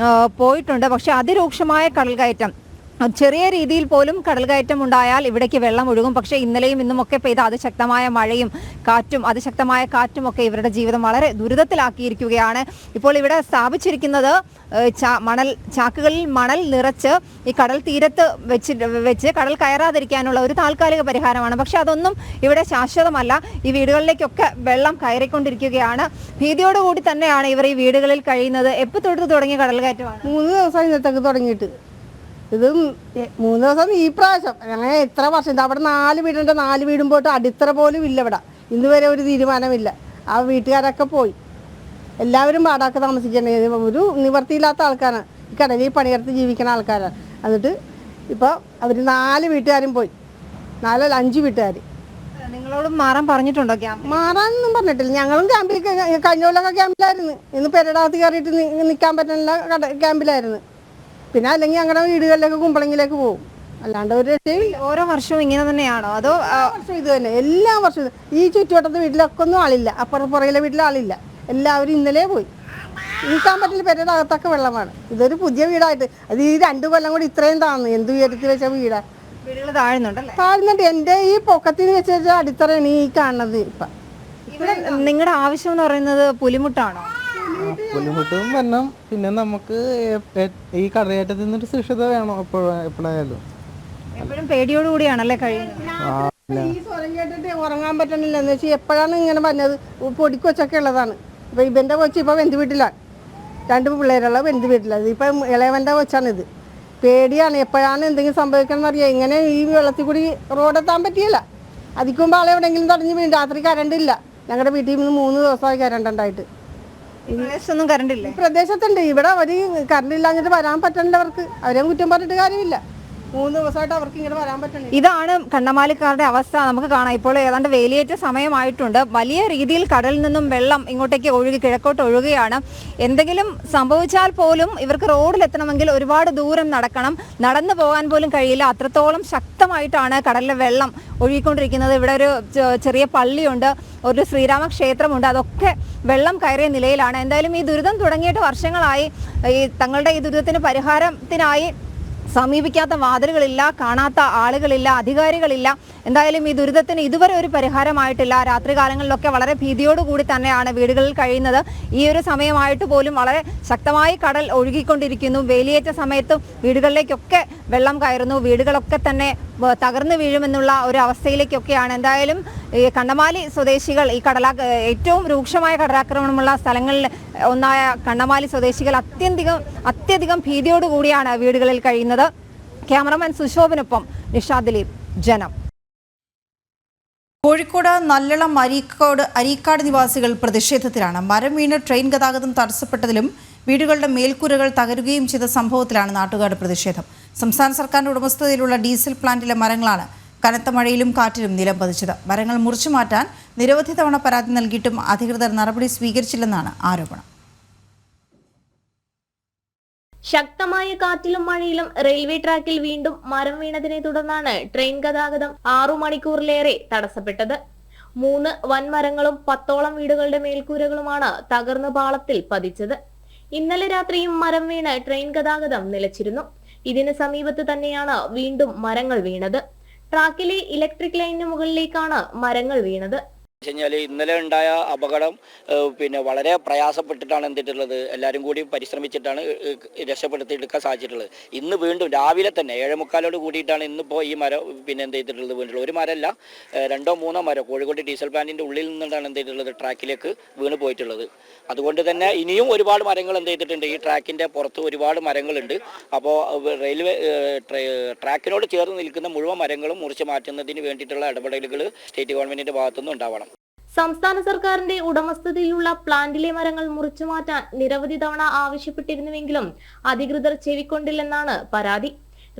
പോയിട്ടുണ്ട്. പക്ഷെ അതിരൂക്ഷമായ കടൽ കയറ്റം, ചെറിയ രീതിയിൽ പോലും കടൽ കയറ്റം ഉണ്ടായാൽ ഇവിടേക്ക് വെള്ളം ഒഴുകും. പക്ഷേ ഇന്നലെയും ഇന്നുമൊക്കെ പെയ്ത അതിശക്തമായ മഴയും കാറ്റും അതിശക്തമായ കാറ്റുമൊക്കെ ഇവരുടെ ജീവിതം വളരെ ദുരിതത്തിലാക്കിയിരിക്കുകയാണ്. ഇപ്പോൾ ഇവിടെ സ്ഥാപിച്ചിരിക്കുന്നത് ചാക്കുകളിൽ മണൽ നിറച്ച് ഈ കടൽ തീരത്ത് വെച്ച് കടൽ കയറാതിരിക്കാനുള്ള ഒരു താൽക്കാലിക പരിഹാരമാണ്. പക്ഷെ അതൊന്നും ഇവിടെ ശാശ്വതമല്ല. ഈ വീടുകളിലേക്കൊക്കെ വെള്ളം കയറിക്കൊണ്ടിരിക്കുകയാണ്. ഭീതിയോടുകൂടി തന്നെയാണ് ഇവർ ഈ വീടുകളിൽ കഴിയുന്നത്. എപ്പോൾ തൊട്ട് തുടങ്ങിയ കടൽ കയറ്റമാണ്? 3 ദിവസം ഇന്നത്തേക്ക് തുടങ്ങിയിട്ട്. ഇത് 3 ദിവസം ഈ പ്രാവശ്യം. അങ്ങനെ എത്ര വർഷം ഇത് അവിടെ 4 വീടുണ്ട്. 4 വീടും പോയിട്ട് അടിത്തറ പോലും ഇല്ല ഇവിടെ. ഇന്ന് വരെ ഒരു തീരുമാനമില്ല. ആ വീട്ടുകാരൊക്കെ പോയി. എല്ലാവരും വാടക താമസിക്കണേ. ഒരു നിവർത്തിയില്ലാത്ത ആൾക്കാരാണ്. ഈ കടലിൽ പണിയെടുത്ത് ജീവിക്കുന്ന ആൾക്കാരാണ്. എന്നിട്ട് ഇപ്പോൾ അവർ 4 വീട്ടുകാരും പോയി. 4 അല്ല 5 വീട്ടുകാർ. നിങ്ങളോട് മാറാൻ പറഞ്ഞിട്ടുണ്ടോ? മാറാനൊന്നും പറഞ്ഞിട്ടില്ല. ഞങ്ങളും ക്യാമ്പിൽ കഴിഞ്ഞ കൊല്ലമൊക്കെ ക്യാമ്പിലായിരുന്നു. ഇന്ന് പെരടകത്ത് കയറിയിട്ട് നിൽക്കാൻ പറ്റുന്ന ക്യാമ്പിലായിരുന്നു. പിന്നെ അല്ലെങ്കിൽ ഞങ്ങളുടെ വീടുകളിലേക്ക് കുമ്പളങ്ങിലേക്ക് പോകും. അല്ലാണ്ട് ഒരു രക്ഷയില്ല. ഓരോ വർഷവും ഇങ്ങനെ തന്നെയാണോ? അതോ വർഷം ഇത് തന്നെ? എല്ലാ വർഷവും ഈ ചുറ്റുവട്ടത്തെ വീട്ടിലൊക്കെ ഒന്നും ആളില്ല. അപ്പുറം പുറയിലെ വീട്ടിൽ ആളില്ല. എല്ലാവരും ഇന്നലെ പോയി. നിൽക്കാൻ പറ്റില്ല. പെരയുടെ അകത്തൊക്കെ വെള്ളമാണ്. ഇതൊരു പുതിയ വീടായിട്ട് അത് ഈ 2 കൊല്ലം കൂടി ഇത്രയും താഴ്ന്നു. എന്ത് ഉയരത്തിൽ വെച്ച വീടാ. വീടുകൾ താഴ്ന്നുണ്ടല്ലേ? താഴ്ന്നിട്ട് എൻ്റെ ഈ പൊക്കത്തിന് വെച്ച അടിത്തറയാണ് ഈ കാണുന്നത്. ഇപ്പം ഇവിടെ നിങ്ങളുടെ ആവശ്യം എന്ന് പറയുന്നത് പുലിമുട്ടാണോ? പുലിമുട്ടും വരണം. പിന്നെ നമുക്ക് ഈ കടയേറ്റത്തിൽ നിന്നൊരു സുരക്ഷിത വേണം എപ്പോഴായാലും. എപ്പോഴും പേടിയോടുകൂടിയാണല്ലേ കഴിയുന്നത്? ഈ സ്വരം കേട്ടിട്ട് ഉറങ്ങാൻ പറ്റണില്ല. എന്ന് വെച്ചാൽ എപ്പോഴാണ് ഇങ്ങനെ പറഞ്ഞത് പൊടിക്കൊച്ചൊക്കെ ഉള്ളതാണ്. ഇപ്പം ഇവൻ്റെ കൊച്ചി ഇപ്പോൾ വെന്ത് വീട്ടിലാണ്. 2 പിള്ളേരുള്ള ബന്ധു വീട്ടിലത്. ഇപ്പം ഇളയവൻ്റെ കൊച്ചാണിത്. പേടിയാണ്, എപ്പോഴാണ് എന്തെങ്കിലും സംഭവിക്കണമെന്ന് അറിയാം. ഇങ്ങനെ ഈ വെള്ളത്തിൽ കൂടി റോഡെത്താൻ പറ്റിയില്ല. അതിക്കുമ്പോൾ ആളെ എവിടെയെങ്കിലും തടഞ്ഞ് വീഴും. രാത്രി കറണ്ടില്ല. ഞങ്ങളുടെ വീട്ടിൽ നിന്ന് 3 ദിവസമായി കറണ്ട് ഉണ്ടായിട്ട്. പ്രദേശത്തൊന്നും കറണ്ടില്ല. പ്രദേശത്തുണ്ട്. ഇവിടെ അവർ കറണ്ട് ഇല്ലാഞ്ഞിട്ട് വരാൻ പറ്റണ്ടവർക്ക് അവരെയും കുറ്റം പറഞ്ഞിട്ട് കാര്യമില്ല. 3 ദിവസമായിട്ട് അവർക്ക് ഇങ്ങനെ വരാൻ പറ്റണില്ല. ഇതാണ് കണ്ണമാലിക്കാരുടെ അവസ്ഥ. നമുക്ക് കാണാം, ഇപ്പോൾ ഏതാണ്ട് വേലിയേറ്റ സമയമായിട്ടുണ്ട്. വലിയ രീതിയിൽ കടലിൽ നിന്നും വെള്ളം ഇങ്ങോട്ടേക്ക് ഒഴുകി കിഴക്കോട്ട് ഒഴുകുകയാണ്. എന്തെങ്കിലും സംഭവിച്ചാൽ പോലും ഇവർക്ക് റോഡിലെത്തണമെങ്കിൽ ഒരുപാട് ദൂരം നടക്കണം. നടന്നു പോകാൻ പോലും കഴിയില്ല. അത്രത്തോളം ശക്തമായിട്ടാണ് കടലിലെ വെള്ളം ഒഴുകിക്കൊണ്ടിരിക്കുന്നത്. ഇവിടെ ഒരു ചെറിയ പള്ളിയുണ്ട്, ഒരു ശ്രീരാമ ക്ഷേത്രമുണ്ട്. അതൊക്കെ വെള്ളം കയറിയ നിലയിലാണ്. എന്തായാലും ഈ ദുരിതം തുടങ്ങിയിട്ട് വർഷങ്ങളായി. തങ്ങളുടെ ഈ ദുരിതത്തിന് പരിഹാരത്തിനായി സമീപിക്കാത്ത വാതിലുകളില്ല, കാണാത്ത ആളുകളില്ല, അധികാരികളില്ല. എന്തായാലും ഈ ദുരിതത്തിന് ഇതുവരെ ഒരു പരിഹാരമായിട്ടില്ല. രാത്രികാലങ്ങളിലൊക്കെ വളരെ ഭീതിയോടുകൂടി തന്നെയാണ് വീടുകളിൽ കഴിയുന്നത്. ഈ ഒരു സമയമായിട്ട് പോലും വളരെ ശക്തമായി കടൽ ഒഴുകിക്കൊണ്ടിരിക്കുന്നു. വേലിയേറ്റ സമയത്തും വീടുകളിലേക്കൊക്കെ വെള്ളം കയറുന്നു. വീടുകളൊക്കെ തന്നെ തകർന്നു വീഴുമെന്നുള്ള ഒരു അവസ്ഥയിലേക്കൊക്കെയാണ്. എന്തായാലും ഈ കണ്ണമാലി സ്വദേശികൾ, ഈ ഏറ്റവും രൂക്ഷമായ കടലാക്രമണമുള്ള സ്ഥലങ്ങളിൽ ഒന്നായ കണ്ണമാലി സ്വദേശികൾ അത്യധികം ഭീതിയോടുകൂടിയാണ് വീടുകളിൽ കഴിയുന്നത്. ക്യാമറമാൻ സുശോഭനൊപ്പം നിഷാ ദിലീപ്, ജനം. കോഴിക്കോട് നല്ലളം അരീക്കാട് നിവാസികൾ പ്രതിഷേധത്തിലാണ്. മരം വീണ് ട്രെയിൻ ഗതാഗതം തടസ്സപ്പെട്ടതിലും വീടുകളുടെ മേൽക്കൂരകൾ തകരുകയും ചെയ്ത സംഭവത്തിലാണ് നാട്ടുകാരുടെ പ്രതിഷേധം. സംസ്ഥാന സർക്കാരിന്റെ ഉടമസ്ഥതയിലുള്ള ഡീസൽ പ്ലാന്റിലെ മരങ്ങളാണ് കനത്ത മഴയിലും കാറ്റിലും നിലം പതിച്ചത്. മരങ്ങൾ മുറിച്ചു മാറ്റാൻ നിരവധി തവണ പരാതി നൽകിയിട്ടും അധികൃതർ നടപടി സ്വീകരിച്ചില്ലെന്നാണ് ആരോപണം. ശക്തമായ കാറ്റിലും മഴയിലും റെയിൽവേ ട്രാക്കിൽ വീണ്ടും മരം വീണതിനെ തുടർന്നാണ് ട്രെയിൻ ഗതാഗതം 6 മണിക്കൂറിലേറെ തടസ്സപ്പെട്ടത്. 3 വൻമരങ്ങളും 10ഓളം വീടുകളുടെ മേൽക്കൂരകളുമാണ് തകർന്ന് പാളത്തിൽ പതിച്ചത്. ഇന്നലെ രാത്രിയും മരം വീണ് ട്രെയിൻ ഗതാഗതം നിലച്ചിരുന്നു. ഇതിന് സമീപത്ത് തന്നെയാണ് വീണ്ടും മരങ്ങൾ വീണത്. ട്രാക്കിലെ ഇലക്ട്രിക് ലൈനിന് മുകളിലേക്കാണ് മരങ്ങൾ വീണത്. ഇന്നലെ ഉണ്ടായ അപകടം വളരെ പ്രയാസപ്പെട്ടിട്ടാണ് എന്തിട്ടുള്ളത്. എല്ലാവരും കൂടി പരിശ്രമിച്ചിട്ടാണ് രക്ഷപ്പെടുത്തിയെടുക്കാൻ സാധിച്ചിട്ടുള്ളത്. ഇന്ന് വീണ്ടും രാവിലെ തന്നെ 7:45 കൂടിയിട്ടാണ് ഇന്നിപ്പോൾ ഈ മരം എന്ത് ചെയ്തിട്ടുള്ളത് വീണിട്ടുള്ളത്. ഒരു മരമല്ല, 2-3 മരം കോഴിക്കോട് ഡീസൽ പ്ലാന്റിന്റെ ഉള്ളിൽ നിന്നാണ് എന്ത് ചെയ്തിട്ടുള്ളത് ട്രാക്കിലേക്ക് വീണ് പോയിട്ടുള്ളത്. അതുകൊണ്ട് തന്നെ ഇനിയും ഒരുപാട് മരങ്ങൾ എന്ത് ചെയ്തിട്ടുണ്ട്. ഈ ട്രാക്കിന്റെ പുറത്ത് ഒരുപാട് മരങ്ങളുണ്ട്. അപ്പോൾ റെയിൽവേ ട്രാക്കിനോട് ചേർന്ന് നിൽക്കുന്ന മുഴുവൻ മരങ്ങളും മുറിച്ച് മാറ്റുന്നതിന് വേണ്ടിയിട്ടുള്ള ഇടപെടലുകൾ സ്റ്റേറ്റ് ഗവൺമെന്റിന്റെ ഭാഗത്തുനിന്ന് ഉണ്ടാവണം. സംസ്ഥാന സർക്കാരിന്റെ ഉടമസ്ഥതയിലുള്ള പ്ലാന്റിലെ മരങ്ങൾ മുറിച്ചു മാറ്റാൻ നിരവധി തവണ ആവശ്യപ്പെട്ടിരുന്നുവെങ്കിലും അധികൃതർ ചെവിക്കൊണ്ടില്ലെന്നാണ് പരാതി.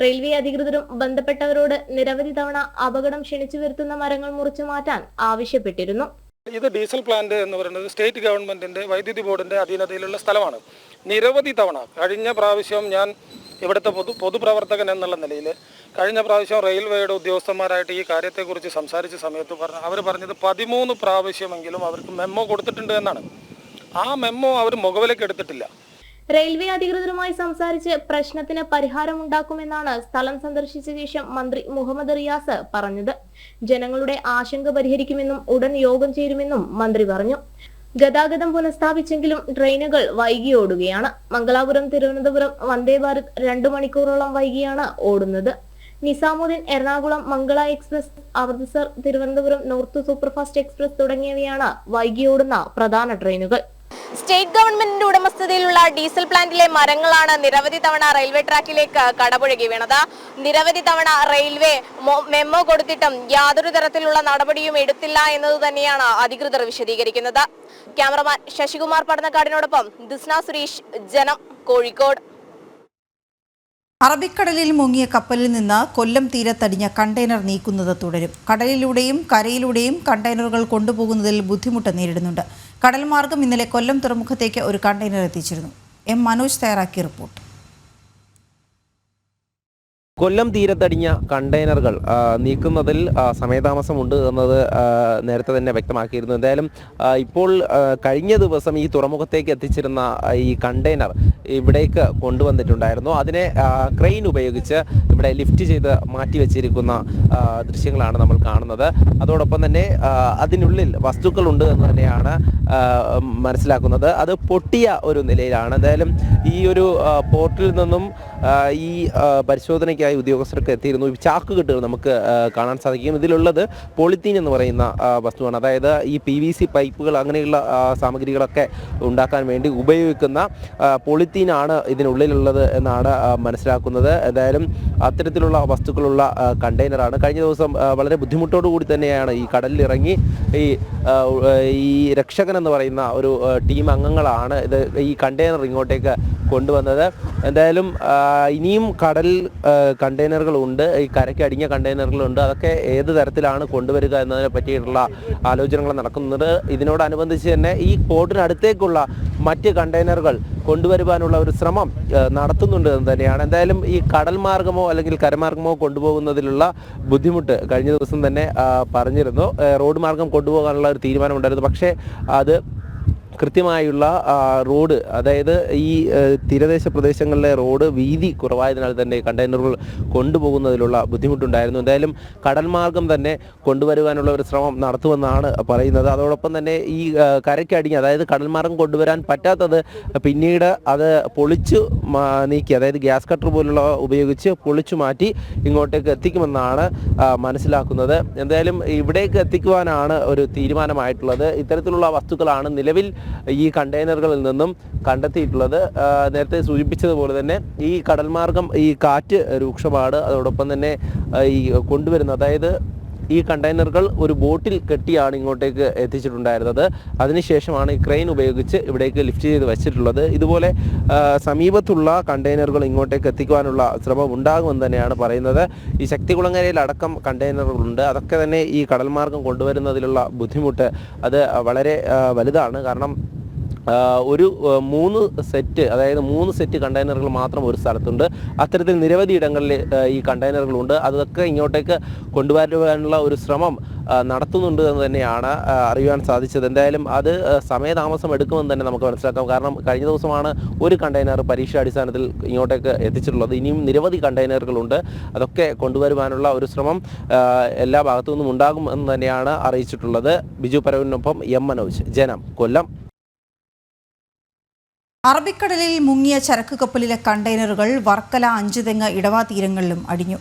റെയിൽവേ അധികൃതരും ബന്ധപ്പെട്ടവരോട് നിരവധി തവണ അപകടം ക്ഷണിച്ചു വരുത്തുന്ന മരങ്ങൾ മുറിച്ചു മാറ്റാൻ ആവശ്യപ്പെട്ടിരുന്നു. ഇത് ഡീസൽ പ്ലാന്റ് എന്ന് പറയുന്നത് സ്റ്റേറ്റ് ഗവൺമെന്റിന്റെ വൈദ്യുതി ബോർഡിന്റെ അധീനതയിലുള്ള സ്ഥലമാണ്. നിരവധി തവണ കഴിഞ്ഞ പ്രാവശ്യം ഞാൻ ഇവിടുത്തെ പൊതുപ്രവർത്തകൻ എന്നുള്ള നിലയിൽ കഴിഞ്ഞ പ്രാവശ്യം റെയിൽവേയുടെ ഉദ്യോഗസ്ഥന്മാരായിട്ട് ഈ കാര്യത്തെക്കുറിച്ച് സംസാരിച്ച സമയത്ത് അവർ പറഞ്ഞത് 13 പ്രാവശ്യമെങ്കിലും അവർക്ക് മെമ്മോ കൊടുത്തിട്ടുണ്ട് എന്നാണ്. ആ മെമ്മോ അവർ മുഖവിലേക്ക് എടുത്തിട്ടില്ല. റെയിൽവേ അധികൃതരുമായി സംസാരിച്ച് പ്രശ്നത്തിന് പരിഹാരമുണ്ടാക്കുമെന്നാണ് സ്ഥലം സന്ദർശിച്ച ശേഷം മന്ത്രി മുഹമ്മദ് റിയാസ് പറഞ്ഞത്. ജനങ്ങളുടെ ആശങ്ക പരിഹരിക്കുമെന്നും ഉടൻ യോഗം ചേരുമെന്നും മന്ത്രി പറഞ്ഞു. ഗതാഗതം പുനഃസ്ഥാപിച്ചെങ്കിലും ട്രെയിനുകൾ വൈകിയോടുകയാണ്. മംഗലാപുരം തിരുവനന്തപുരം വന്ദേ ഭാരത് 2 മണിക്കൂറോളം വൈകിയാണ് ഓടുന്നത്. Nizamuddin Ernakulam Mangala express, Amritsar Thiruvananthapuram north superfast express തുടങ്ങിയവയാണ് വൈകിയോടുന്ന പ്രധാന ട്രെയിനുകൾ. സ്റ്റേറ്റ് ഗവൺമെന്റിന്റെ ഉടമസ്ഥതയിലുള്ള ഡീസൽ പ്ലാന്റിലെ മരങ്ങളാണ് നിരവധി തവണ റെയിൽവേ ട്രാക്കിലേക്ക് കടപുഴകി വീണത്. നിരവധി തവണ റെയിൽവേ മെമ്മോ കൊടുത്തിട്ടും യാതൊരു തരത്തിലുള്ള നടപടിയും എടുത്തില്ല എന്നത് തന്നെയാണ് അധികൃതർ വിശദീകരിക്കുന്നത്. ക്യാമറമാൻ ശശികുമാർ പടന്നക്കാടിനോടൊപ്പം ദിസ്ന സുരേഷ്, ജനം, കോഴിക്കോട്. അറബിക്കടലിൽ മുങ്ങിയ കപ്പലിൽ നിന്ന് കൊല്ലം തീരത്തടിഞ്ഞ കണ്ടെയ്നർ നീക്കുന്നത് തുടരും. കടലിലൂടെയും കരയിലൂടെയും കണ്ടെയ്നറുകൾ കൊണ്ടുപോകുന്നതിൽ ബുദ്ധിമുട്ട് നേരിടുന്നുണ്ട്. കടൽ മാർഗം ഇന്നലെ കൊല്ലം തുറമുഖത്തേക്ക് ഒരു കണ്ടെയ്നർ എത്തിച്ചിരുന്നു. എം മനോജ് തയ്യാറാക്കിയ റിപ്പോർട്ട്. കൊല്ലം തീരത്തടിഞ്ഞ കണ്ടെയ്നറുകൾ നീക്കുന്നതിൽ സമയതാമസമുണ്ട് എന്നത് നേരത്തെ തന്നെ വ്യക്തമാക്കിയിരുന്നു. എന്തായാലും ഇപ്പോൾ കഴിഞ്ഞ ദിവസം ഈ തുറമുഖത്തേക്ക് എത്തിച്ചിരുന്ന ഈ കണ്ടെയ്നർ ഇവിടേക്ക് കൊണ്ടുവന്നിട്ടുണ്ടായിരുന്നു. അതിനെ ക്രെയിൻ ഉപയോഗിച്ച് ഇവിടെ ലിഫ്റ്റ് ചെയ്ത് മാറ്റിവെച്ചിരിക്കുന്ന ദൃശ്യങ്ങളാണ് നമ്മൾ കാണുന്നത്. അതോടൊപ്പം തന്നെ അതിനുള്ളിൽ വസ്തുക്കളുണ്ട് എന്ന് തന്നെയാണ് മനസ്സിലാക്കുന്നത്. അത് പൊട്ടിയ ഒരു നിലയിലാണ്. എന്തായാലും ഈ ഒരു പോർട്ടിൽ നിന്നും ഈ പരിശോധനയ്ക്ക് പരിശോധനയ്ക്കായി ഉദ്യോഗസ്ഥർക്ക് എത്തിയിരുന്നു. ചാക്കുകെട്ടുകൾ നമുക്ക് കാണാൻ സാധിക്കും. ഇതിലുള്ളത് പോളിത്തീൻ എന്ന് പറയുന്ന വസ്തുവാണ്. അതായത് ഈ PVC പൈപ്പുകൾ അങ്ങനെയുള്ള സാമഗ്രികളൊക്കെ ഉണ്ടാക്കാൻ വേണ്ടി ഉപയോഗിക്കുന്ന പോളിത്തീനാണ് ഇതിനുള്ളിലുള്ളത് എന്നാണ് മനസ്സിലാക്കുന്നത്. എന്തായാലും അത്തരത്തിലുള്ള വസ്തുക്കളുള്ള കണ്ടെയ്നറാണ്. കഴിഞ്ഞ ദിവസം വളരെ ബുദ്ധിമുട്ടോടു കൂടി തന്നെയാണ് ഈ കടലിലിറങ്ങി ഈ രക്ഷകൻ എന്ന് പറയുന്ന ഒരു ടീം അംഗങ്ങളാണ് ഈ കണ്ടെയ്നർ ഇങ്ങോട്ടേക്ക് കൊണ്ടുവന്നത്. എന്തായാലും ഇനിയും കടൽ കണ്ടെയ്നറുകളുണ്ട്, ഈ കരയ്ക്ക് അടിഞ്ഞ കണ്ടെയ്നറുകളുണ്ട്. അതൊക്കെ ഏത് തരത്തിലാണ് കൊണ്ടുവരിക എന്നതിനെ പറ്റിയിട്ടുള്ള ആലോചനകൾ നടക്കുന്നത്. ഇതിനോടനുബന്ധിച്ച് തന്നെ ഈ പോർട്ടിനടുത്തേക്കുള്ള മറ്റ് കണ്ടെയ്നറുകൾ കൊണ്ടുവരുവാനുള്ള ഒരു ശ്രമം നടത്തുന്നുണ്ട് എന്ന് തന്നെയാണ്. എന്തായാലും ഈ കടൽ മാർഗമോ അല്ലെങ്കിൽ കരമാർഗമോ കൊണ്ടുപോകുന്നതിലുള്ള ബുദ്ധിമുട്ട് കഴിഞ്ഞ ദിവസം തന്നെ പറഞ്ഞിരുന്നു. റോഡ് മാർഗം കൊണ്ടുപോകാനുള്ള ഒരു തീരുമാനമുണ്ടായിരുന്നു. പക്ഷേ അത് കൃത്യമായുള്ള റോഡ്, അതായത് ഈ തീരദേശ പ്രദേശങ്ങളിലെ റോഡ് വീതി കുറവായതിനാൽ തന്നെ കണ്ടെയ്നറുകൾ കൊണ്ടുപോകുന്നതിലുള്ള ബുദ്ധിമുട്ടുണ്ടായിരുന്നു. എന്തായാലും കടൽ മാർഗം തന്നെ കൊണ്ടുവരുവാനുള്ള ഒരു ശ്രമം നടത്തുമെന്നാണ് പറയുന്നത്. അതോടൊപ്പം തന്നെ ഈ കരയ്ക്കടിഞ്ഞ്, അതായത് കടൽ മാർഗം കൊണ്ടുവരാൻ പറ്റാത്തത് പിന്നീട് അത് പൊളിച്ചു നീക്കി, അതായത് ഗ്യാസ് കട്ടർ പോലുള്ള ഉപയോഗിച്ച് പൊളിച്ചു മാറ്റി ഇങ്ങോട്ടേക്ക് എത്തിക്കുമെന്നാണ് മനസ്സിലാക്കുന്നത്. എന്തായാലും ഇവിടേക്ക് എത്തിക്കുവാനാണ് ഒരു തീരുമാനമായിട്ടുള്ളത്. ഇത്തരത്തിലുള്ള വസ്തുക്കളാണ് നിലവിൽ ഈ കണ്ടെയ്നറുകളിൽ നിന്നും കണ്ടെത്തിയിട്ടുള്ളത്. നേരത്തെ സൂചിപ്പിച്ചതുപോലെ തന്നെ ഈ കടൽ മാർഗം ഈ കാറ്റ് രൂക്ഷമാണ്. അതോടൊപ്പം തന്നെ ഈ കൊണ്ടുവരുന്ന, അതായത് ഈ കണ്ടെയ്നറുകൾ ഒരു ബോട്ടിൽ കെട്ടിയാണ് ഇങ്ങോട്ടേക്ക് എത്തിച്ചിട്ടുണ്ടായിരുന്നത്. അതിനുശേഷമാണ് ഈ ക്രെയിൻ ഉപയോഗിച്ച് ഇവിടേക്ക് ലിഫ്റ്റ് ചെയ്ത് വെച്ചിട്ടുള്ളത്. ഇതുപോലെ സമീപത്തുള്ള കണ്ടെയ്നറുകൾ ഇങ്ങോട്ടേക്ക് എത്തിക്കുവാനുള്ള ശ്രമം ഉണ്ടാകുമെന്ന് തന്നെയാണ് പറയുന്നത്. ഈ ശക്തികുളങ്ങരയിലടക്കം കണ്ടെയ്നറുകളുണ്ട്. അതൊക്കെ തന്നെ ഈ കടൽ മാർഗം കൊണ്ടുവരുന്നതിലുള്ള ബുദ്ധിമുട്ട് അത് വളരെ വലുതാണ്. കാരണം ഒരു 3 സെറ്റ്, അതായത് 3 സെറ്റ് കണ്ടെയ്നറുകൾ മാത്രം ഒരു സ്ഥലത്തുണ്ട്. അത്തരത്തിൽ നിരവധി ഇടങ്ങളിൽ ഈ കണ്ടെയ്നറുകളുണ്ട്. അതൊക്കെ ഇങ്ങോട്ടേക്ക് കൊണ്ടുവരുവാനുള്ള ഒരു ശ്രമം നടത്തുന്നുണ്ട് എന്ന് തന്നെയാണ് അറിയുവാൻ സാധിച്ചത്. എന്തായാലും അത് സമയതാമസം എടുക്കുമെന്ന് തന്നെ നമുക്ക് മനസ്സിലാക്കാം. കാരണം കഴിഞ്ഞ ദിവസമാണ് ഒരു കണ്ടെയ്നർ പരീക്ഷാടിസ്ഥാനത്തിൽ ഇങ്ങോട്ടേക്ക് എത്തിച്ചിട്ടുള്ളത്. ഇനിയും നിരവധി കണ്ടെയ്നറുകളുണ്ട്. അതൊക്കെ കൊണ്ടുവരുവാനുള്ള ഒരു ശ്രമം എല്ലാ ഭാഗത്തു നിന്നും ഉണ്ടാകും എന്ന് തന്നെയാണ് അറിയിച്ചിട്ടുള്ളത്. ബിജു പരവിനൊപ്പം എം മനോജ്, ജനം, കൊല്ലം. അറബിക്കടലിൽ മുങ്ങിയ ചരക്ക് കപ്പലിലെ കണ്ടെയ്നറുകൾ വർക്കല, അഞ്ചുതെങ്ങ്, ഇടവ തീരങ്ങളിലും അടിഞ്ഞു.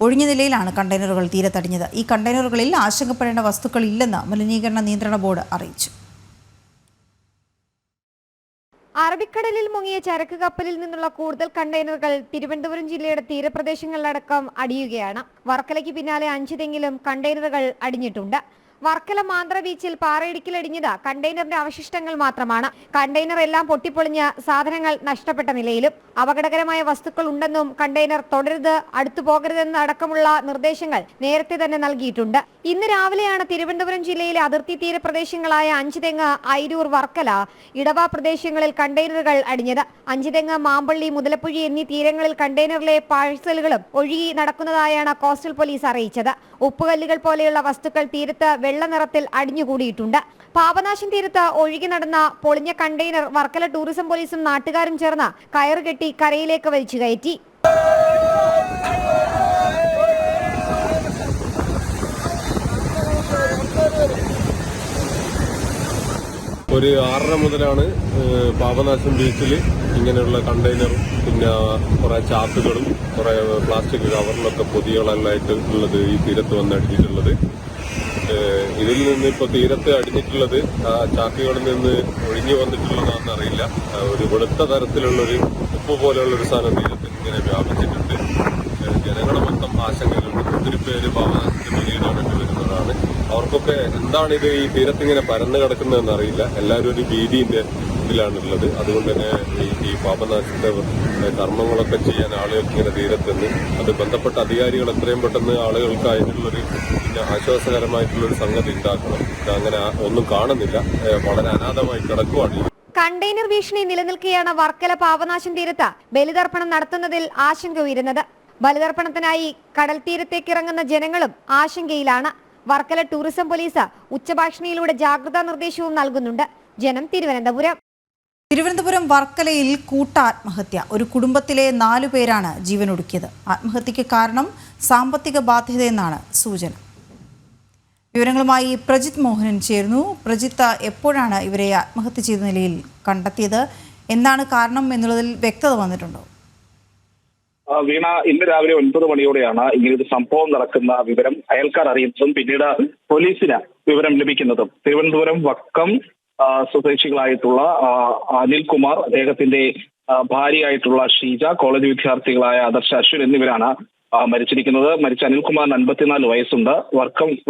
ഒഴിഞ്ഞ നിലയിലാണ് കണ്ടെയ്നറുകൾ തീരത്തടിഞ്ഞത്. ഈ കണ്ടെയ്നറുകളിൽ ആശങ്കപ്പെടേണ്ട വസ്തുക്കൾ ഇല്ലെന്ന് മലിനീകരണ നിയന്ത്രണ ബോർഡ് അറിയിച്ചു. അറബിക്കടലിൽ മുങ്ങിയ ചരക്ക് കപ്പലിൽ നിന്നുള്ള കൂടുതൽ കണ്ടെയ്നറുകൾ തിരുവനന്തപുരം ജില്ലയുടെ തീരപ്രദേശങ്ങളിലടക്കം അടിയുകയാണ്. വർക്കലയ്ക്ക് പിന്നാലെ 5 തെങ്ങിലും കണ്ടെയ്നറുകൾ അടിഞ്ഞിട്ടുണ്ട്. വർക്കല മാന്ത്ര ബീച്ചിൽ പാറയിടിക്കലടിഞ്ഞത് കണ്ടെയ്നറിന്റെ അവശിഷ്ടങ്ങൾ മാത്രമാണ്. കണ്ടെയ്നർ എല്ലാം പൊട്ടിപ്പൊളിഞ്ഞ് സാധനങ്ങൾ നഷ്ടപ്പെട്ട നിലയിലും. അപകടകരമായ വസ്തുക്കൾ ഉണ്ടെന്നും കണ്ടെയ്നർ തുടരുത്, അടുത്തു പോകരുതെന്ന് അടക്കമുള്ള നിർദ്ദേശങ്ങൾ നേരത്തെ തന്നെ നൽകിയിട്ടുണ്ട്. ഇന്ന് രാവിലെയാണ് തിരുവനന്തപുരം ജില്ലയിലെ അതിർത്തി തീരപ്രദേശങ്ങളായ 5 തെങ്ങ്, അയിരൂർ, വർക്കല, ഇടവ പ്രദേശങ്ങളിൽ കണ്ടെയ്നറുകൾ അടിഞ്ഞത്. 5 തെങ്ങ്, മാമ്പള്ളി, മുതലപ്പുഴി എന്നീ തീരങ്ങളിൽ കണ്ടെയ്നറിലെ പാഴ്സലുകളും ഒഴുകി നടക്കുന്നതായാണ് കോസ്റ്റൽ പോലീസ് അറിയിച്ചത്. ഉപ്പുകല്ലുകൾ പോലെയുള്ള വസ്തുക്കൾ തീരത്ത് വെള്ള നിറത്തിൽ അടിഞ്ഞുകൂടിയിട്ടുണ്ട്. പാപനാശം തീരത്ത് ഒഴുകി നടന്ന പൊളിഞ്ഞ കണ്ടെയ്നർ വർക്കല ടൂറിസം പോലീസും നാട്ടുകാരും ചേർന്ന് കയറുകെട്ടി കരയിലേക്ക് വലിച്ചു കയറ്റി. ഒരു 6:30 മുതലാണ് പാപനാശം ബീച്ചിൽ ഇങ്ങനെയുള്ള കണ്ടെയ്നറും പിന്നെ കുറേ ചാക്കുകളും കുറേ പ്ലാസ്റ്റിക് കവറിലൊക്കെ പൊതികളെല്ലായിട്ട് ഉള്ളത് ഈ തീരത്ത് വന്ന് അടിഞ്ഞിട്ടുള്ളത്. ഇതിൽ നിന്ന് ഇപ്പോൾ തീരത്ത് അടിഞ്ഞിട്ടുള്ളത് ആ ചാക്കുകളിൽ നിന്ന് ഒഴിഞ്ഞു വന്നിട്ടുള്ളതാണെന്നറിയില്ല. ഒരു വെളുത്ത തരത്തിലുള്ളൊരു ഉപ്പ് പോലെയുള്ളൊരു സാധനം തീരത്ത് ഇങ്ങനെ വ്യാപിച്ചിട്ടുണ്ട്. ജനങ്ങളെ മൊത്തം ആശങ്കയിലുണ്ട്. ഒത്തിരി പേര് പാപനാശത്തിന് ബലിയിടാനായിട്ട് വരുന്നതാണ്. അവർക്കൊക്കെ എന്താണിത് ഈ തീരത്തിങ്ങനെ പരന്നു കിടക്കുന്നതെന്ന് അറിയില്ല. എല്ലാവരും ഒരു ഭീതിന്റെ ഇതിലാണുള്ളത്. അതുകൊണ്ട് തന്നെ ഈ പാപനാശത്തെ കർമ്മങ്ങളൊക്കെ ചെയ്യാൻ ആളുകൾക്ക് ഇങ്ങനെ തീരത്തുനിന്ന് അത് ബന്ധപ്പെട്ട അധികാരികൾ എത്രയും പെട്ടെന്ന് ആളുകൾക്ക് അതിനുള്ളൊരു പിന്നെ ആശ്വാസകരമായിട്ടുള്ളൊരു സംഗതി ഉണ്ടാക്കണം. അങ്ങനെ ഒന്നും കാണുന്നില്ല. വളരെ അനാഥമായി കിടക്കുവാണ്. കണ്ടെയ്നർ ഭീഷണി നിലനിൽക്കെയാണ് വർക്കല പാപനാശം തീരത്ത് ബലിതർപ്പണം നടത്തുന്നതിൽ ആശങ്ക ഉയരുന്നത്. ബലിതർപ്പണത്തിനായി കടൽ തീരത്തേക്ക് ഇറങ്ങുന്ന ജനങ്ങളും ആശങ്കയിലാണ്. വർക്കല ടൂറിസം പോലീസ് ഉച്ചഭാഷണിയിലൂടെ ജാഗ്രതാ നിർദ്ദേശവും നൽകുന്നുണ്ട്. ജനം, തിരുവനന്തപുരം. തിരുവനന്തപുരം വർക്കലയിൽ കൂട്ടാത്മഹത്യ. ഒരു കുടുംബത്തിലെ 4 പേരാണ് ജീവനൊടുക്കിയത്. ആത്മഹത്യക്ക് കാരണം സാമ്പത്തിക ബാധ്യതയെന്നാണ് സൂചന. വിവരങ്ങളുമായി പ്രജിത്ത് മോഹനൻ ചേരുന്നു. പ്രജിത്ത്, എപ്പോഴാണ് ഇവരെ ആത്മഹത്യ ചെയ്ത നിലയിൽ കണ്ടെത്തിയത്? എന്താണ് കാരണം എന്നുള്ളതിൽ വ്യക്തത വന്നിട്ടുണ്ടോ? വീണ ഇന്ന് രാവിലെ 9 മണിയോടെയാണ് ഇങ്ങനൊരു സംഭവം നടക്കുന്ന വിവരം അയൽക്കാർ അറിയുന്നതും പിന്നീട് പോലീസിന് വിവരം ലഭിക്കുന്നതും. തിരുവനന്തപുരം വക്കം സ്വദേശികളായിട്ടുള്ള അനിൽകുമാർ, അദ്ദേഹത്തിന്റെ ഭാര്യയായിട്ടുള്ള ഷീജ, കോളേജ് വിദ്യാർത്ഥികളായ ആദർശ്, അശ്വിൻ എന്നിവരാണ് മരിച്ചിരിക്കുന്നത്. മരിച്ച അനിൽകുമാറിന് 54 വയസ്സുണ്ട്.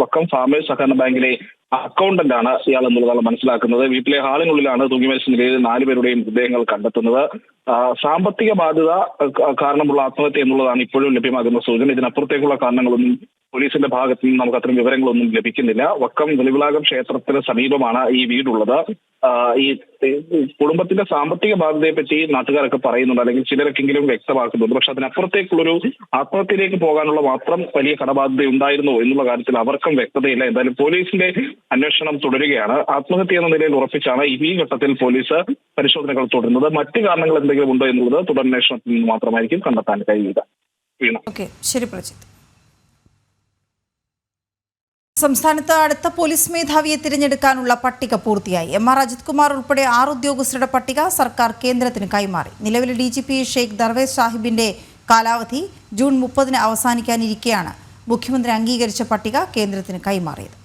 വക്കം ഫാമേഴ്സ് സഹകരണ ബാങ്കിലെ അക്കൗണ്ടന്റ് ആണ് ഇയാൾ എന്നുള്ളതാണ് മനസ്സിലാക്കുന്നത്. വീട്ടിലെ ഹാളിനുള്ളിലാണ് തൂങ്ങി മരിച്ച നിലയിൽ 4 പേരുടെയും മൃതദേഹങ്ങൾ കണ്ടെത്തുന്നത്. സാമ്പത്തിക ബാധ്യത കാരണമുള്ള ആത്മഹത്യ എന്നുള്ളതാണ് ഇപ്പോഴും ലഭ്യമാകുന്ന സൂചന. ഇതിനപ്പുറത്തേക്കുള്ള കാരണങ്ങളൊന്നും പോലീസിന്റെ ഭാഗത്ത് നിന്ന് നമുക്ക് അത്തരം വിവരങ്ങളൊന്നും ലഭിക്കുന്നില്ല. വക്കം വെളിവിളാകം ക്ഷേത്രത്തിന് സമീപമാണ് ഈ വീടുള്ളത്. ഈ കുടുംബത്തിന്റെ സാമ്പത്തിക ബാധ്യതയെ പറ്റി നാട്ടുകാരൊക്കെ പറയുന്നുണ്ട്, അല്ലെങ്കിൽ ചിലരൊക്കെങ്കിലും വ്യക്തമാക്കുന്നുണ്ട്. പക്ഷെ അതിനപ്പുറത്തേക്കുള്ളൊരു ആത്മഹത്യയിലേക്ക് പോകാനുള്ള മാത്രം വലിയ കടബാധ്യത ഉണ്ടായിരുന്നോ എന്നുള്ള കാര്യത്തിൽ അവർക്കും വ്യക്തതയില്ല. എന്തായാലും പോലീസിന്റെ അന്വേഷണം തുടരുകയാണ്. ആത്മഹത്യ എന്ന നിലയിൽ ഉറപ്പിച്ചാണ് ഈ ഘട്ടത്തിൽ പോലീസ് പരിശോധനകൾ തുടരുന്നത്. മറ്റു കാരണങ്ങൾ എന്തെങ്കിലും ഉണ്ടോ എന്നുള്ളത് തുടരന്വേഷണത്തിൽ നിന്ന് മാത്രമായിരിക്കും കണ്ടെത്താൻ കഴിയുക. ശരി പ്രജിത്ത്. സംസ്ഥാനത്ത് അടുത്ത പോലീസ് മേധാവിയെ തിരഞ്ഞെടുക്കാനുള്ള പട്ടിക പൂർത്തിയായി. MR അജിത് കുമാർ ഉൾപ്പെടെ 6 ഉദ്യോഗസ്ഥരുടെ പട്ടിക സർക്കാർ കേന്ദ്രത്തിന് കൈമാറി. നിലവിലെ DGP ഷെയ്ഖ് ദർവേസ് സാഹിബിന്റെ കാലാവധി ജൂൺ 30 അവസാനിക്കാനിരിക്കെയാണ് മുഖ്യമന്ത്രി അംഗീകരിച്ച പട്ടിക കേന്ദ്രത്തിന് കൈമാറിയത്.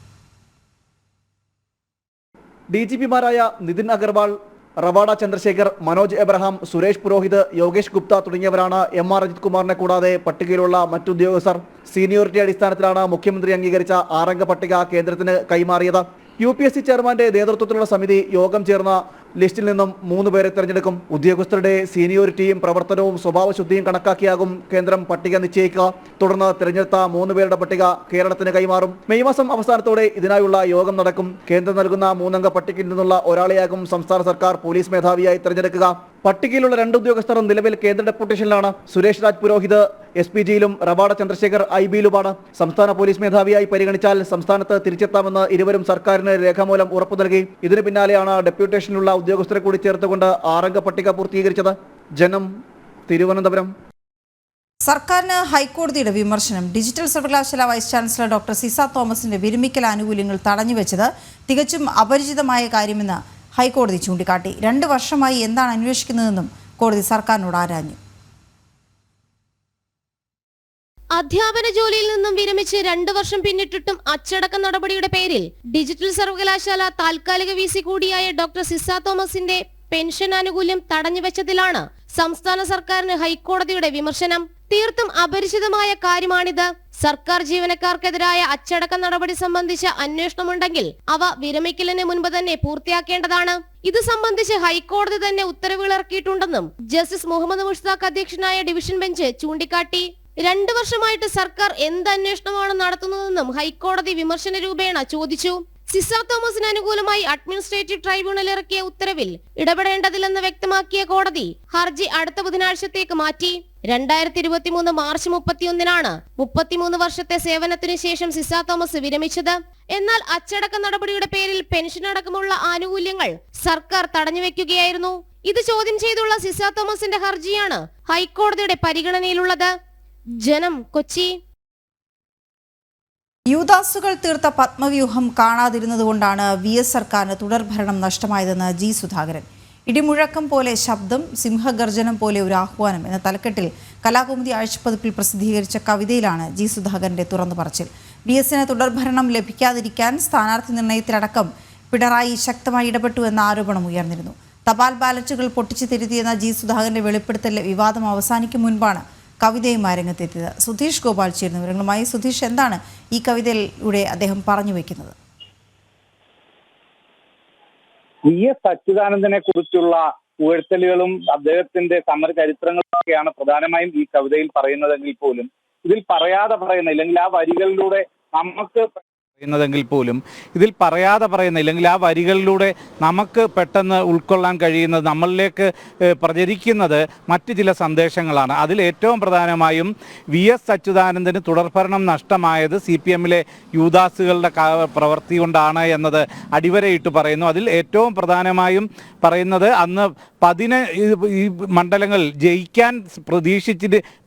DGPമാരായ നിതിൻ അഗർവാൾ, റവാഡ ചന്ദ്രശേഖർ, മനോജ് എബ്രഹാം, സുരേഷ് പുരോഹിത്, യോഗേഷ് ഗുപ്ത തുടങ്ങിയവരാണ് MR അജിത് കുമാറിനെ കൂടാതെ പട്ടികയിലുള്ള മറ്റുദ്യോഗസ്ഥർ. സീനിയോറിറ്റി അടിസ്ഥാനത്തിലാണ് മുഖ്യമന്ത്രി അംഗീകരിച്ച 6 അംഗ പട്ടിക കേന്ദ്രത്തിന് കൈമാറിയത്. UPSC ചെയർമാന്റെ നേതൃത്വത്തിലുള്ള സമിതി യോഗം ചേർന്ന ലിസ്റ്റിൽ നിന്നും 3 പേരെ തെരഞ്ഞെടുക്കും. ഉദ്യോഗസ്ഥരുടെ സീനിയോറിറ്റിയും പ്രവർത്തനവും സ്വഭാവശുദ്ധിയും കണക്കാക്കിയാകും കേന്ദ്രം പട്ടിക നിശ്ചയിക്കുക. തുടർന്ന് തിരഞ്ഞെടുത്ത 3 പേരുടെ പട്ടിക കേരളത്തിന് കൈമാറും. മെയ് മാസം അവസാനത്തോടെ ഇതിനായുള്ള യോഗം നടക്കും. കേന്ദ്രം നൽകുന്ന 3 അംഗ പട്ടികയിൽ നിന്നുള്ള ഒരാളെയാകും സംസ്ഥാന സർക്കാർ പോലീസ് മേധാവിയായി തിരഞ്ഞെടുക്കുക. പട്ടികയിലുള്ള 2 ഉദ്യോഗസ്ഥർ നിലവിൽ കേന്ദ്ര ഡെപ്യൂട്ടേഷനിലാണ്. സുരേഷ് രാജ് പുരോഹിത് SPGയിലും റവാഡ ചന്ദ്രശേഖർ IBയിലുമാണ്. സംസ്ഥാന പോലീസ് മേധാവിയായി പരിഗണിച്ചാൽ സംസ്ഥാനത്ത് തിരിച്ചെത്താമെന്ന് ഇരുവരും സർക്കാരിന് രേഖാമൂലം ഉറപ്പു നൽകി. ഇതിന് പിന്നാലെയാണ് ഡെപ്യൂട്ടേഷനിലുള്ള ഉദ്യോഗസ്ഥരെ കൂടി ചേർത്തുകൊണ്ട് 6 അംഗ പട്ടിക പൂർത്തീകരിച്ചത്. ജനം, തിരുവനന്തപുരം. സർക്കാരിന് ഹൈക്കോടതിയുടെ വിമർശനം. ഡിജിറ്റൽ സർവകലാശാല വൈസ് ചാൻസലർ ഡോക്ടർ സിസ തോമസിന്റെ വിരമിക്കൽ ആനുകൂല്യങ്ങൾ തടഞ്ഞുവെച്ചത് തികച്ചും അപരിചിതമായ കാര്യമെന്ന് ഹൈക്കോടതി ചൂണ്ടിക്കാട്ടി. 2 വർഷമായി എന്താണ് അന്വേഷിക്കുന്നതെന്നും കോടതി സർക്കാരിനോട് ആരാഞ്ഞു. അധ്യാപന ജോലിയിൽ നിന്നും വിരമിച്ച് 2 വർഷം പിന്നിട്ടിട്ടും അച്ചടക്ക നടപടിയുടെ പേരിൽ ഡിജിറ്റൽ സർവകലാശാല താൽക്കാലിക VC കൂടിയായ ഡോക്ടർ സിസ തോമസിന്റെ പെൻഷൻ ആനുകൂല്യം തടഞ്ഞുവെച്ചതിലാണ് സംസ്ഥാന സർക്കാരിന് ഹൈക്കോടതിയുടെ വിമർശനം. തീർത്തും അപരിചിതമായ കാര്യമാണിത്. സർക്കാർ ജീവനക്കാർക്കെതിരായ അച്ചടക്ക നടപടി സംബന്ധിച്ച അന്വേഷണമുണ്ടെങ്കിൽ അവ വിരമിക്കലിന് മുൻപ് തന്നെ പൂർത്തിയാക്കേണ്ടതാണ്. ഇത് സംബന്ധിച്ച് ഹൈക്കോടതി തന്നെ ഉത്തരവുകൾ ഇറക്കിയിട്ടുണ്ടെന്നും ജസ്റ്റിസ് മുഹമ്മദ് മുഷ്താഖ് അധ്യക്ഷനായ ഡിവിഷൻ ബെഞ്ച് ചൂണ്ടിക്കാട്ടി. 2 വർഷമായിട്ട് സർക്കാർ എന്ത് അന്വേഷണമാണ് നടത്തുന്നതെന്നും ഹൈക്കോടതി വിമർശന രൂപേണ ചോദിച്ചു. സിസ തോമസിന് അനുകൂലമായി അഡ്മിനിസ്ട്രേറ്റീവ് ട്രൈബ്യൂണൽ ഇറക്കിയ ഉത്തരവിൽ ഇടപെടേണ്ടതില്ലെന്ന് വ്യക്തമാക്കിയ കോടതി ഹർജി അടുത്ത ബുധനാഴ്ചത്തേക്ക് മാറ്റി. 2023 മാർച്ച് 31-നാണ് 33 വർഷത്തെ സേവനത്തിനു ശേഷം സിസ തോമസ് വിരമിച്ചത്. എന്നാൽ അച്ചടക്ക നടപടിയുടെ പേരിൽ പെൻഷൻ അടക്കമുള്ള ആനുകൂല്യങ്ങൾ സർക്കാർ തടഞ്ഞുവെക്കുകയായിരുന്നു. ഇത് ചോദ്യം ചെയ്തുള്ള സിസ തോമസിന്റെ ഹർജിയാണ് ഹൈക്കോടതിയുടെ പരിഗണനയിലുള്ളത്. ജനം, കൊച്ചി. യുദാസുകൾ തീർത്ത പത്മവ്യൂഹം കാണാതിരുന്നതുകൊണ്ടാണ് VS സർക്കാരിന് തുടർഭരണം നഷ്ടമായതെന്ന് G സുധാകരൻ. ഇടിമുഴക്കം പോലെ ശബ്ദം, സിംഹഗർജനം പോലെ ഒരു ആഹ്വാനം എന്ന തലക്കെട്ടിൽ കലാകൗമുദി ആഴ്ചപ്പതിപ്പിൽ പ്രസിദ്ധീകരിച്ച കവിതയിലാണ് G സുധാകരന്റെ തുറന്നു പറച്ചിൽ. VSന് തുടർഭരണം ലഭിക്കാതിരിക്കാൻ സ്ഥാനാർത്ഥി നിർണയത്തിലടക്കം പിണറായി ശക്തമായി ഇടപെട്ടു എന്ന ആരോപണം ഉയർന്നിരുന്നു. തപാൽ ബാലറ്റുകൾ പൊട്ടിച്ചു തിരുത്തിയെന്ന G സുധാകരന്റെ വെളിപ്പെടുത്തലിലെ വിവാദം അവസാനിക്കും മുൻപാണ് കവിതയുമായി രംഗത്തെത്തിയത്. സുധീഷ് ഗോപാൽ ചേരുന്ന വിവരങ്ങളുമായി. സുധീഷ്, എന്താണ് ഈ കവിതയിലൂടെ അദ്ദേഹം പറഞ്ഞു വെക്കുന്നത്? VS അച്യുതാനന്ദനെ കുറിച്ചുള്ള ഉയർത്തലുകളും അദ്ദേഹത്തിന്റെ സമര ചരിത്രങ്ങളൊക്കെയാണ് പ്രധാനമായും ഈ കവിതയിൽ പറയുന്നതെങ്കിൽ പോലും ഇതിൽ പറയാതെ പറയുന്ന, ഇല്ലെങ്കിൽ ആ വരികളിലൂടെ നമുക്ക് പറയുന്നതെങ്കിൽ പോലും ഇതിൽ പറയാതെ പറയുന്ന, ഇല്ലെങ്കിൽ ആ വരികളിലൂടെ നമുക്ക് പെട്ടെന്ന് ഉൾക്കൊള്ളാൻ കഴിയുന്നത്, നമ്മളിലേക്ക് പ്രചരിക്കുന്നത് മറ്റ് ചില സന്ദേശങ്ങളാണ്. അതിൽ ഏറ്റവും പ്രധാനമായും VS അച്യുതാനന്ദന് തുടർഭരണം നഷ്ടമായത് CPMലെ യൂദാസുകളുടെ പ്രവൃത്തി കൊണ്ടാണ് എന്നത് അടിവരയിട്ട് പറയുന്നു. അതിൽ ഏറ്റവും പ്രധാനമായും പറയുന്നത് അന്ന് ഈ മണ്ഡലങ്ങൾ ജയിക്കാൻ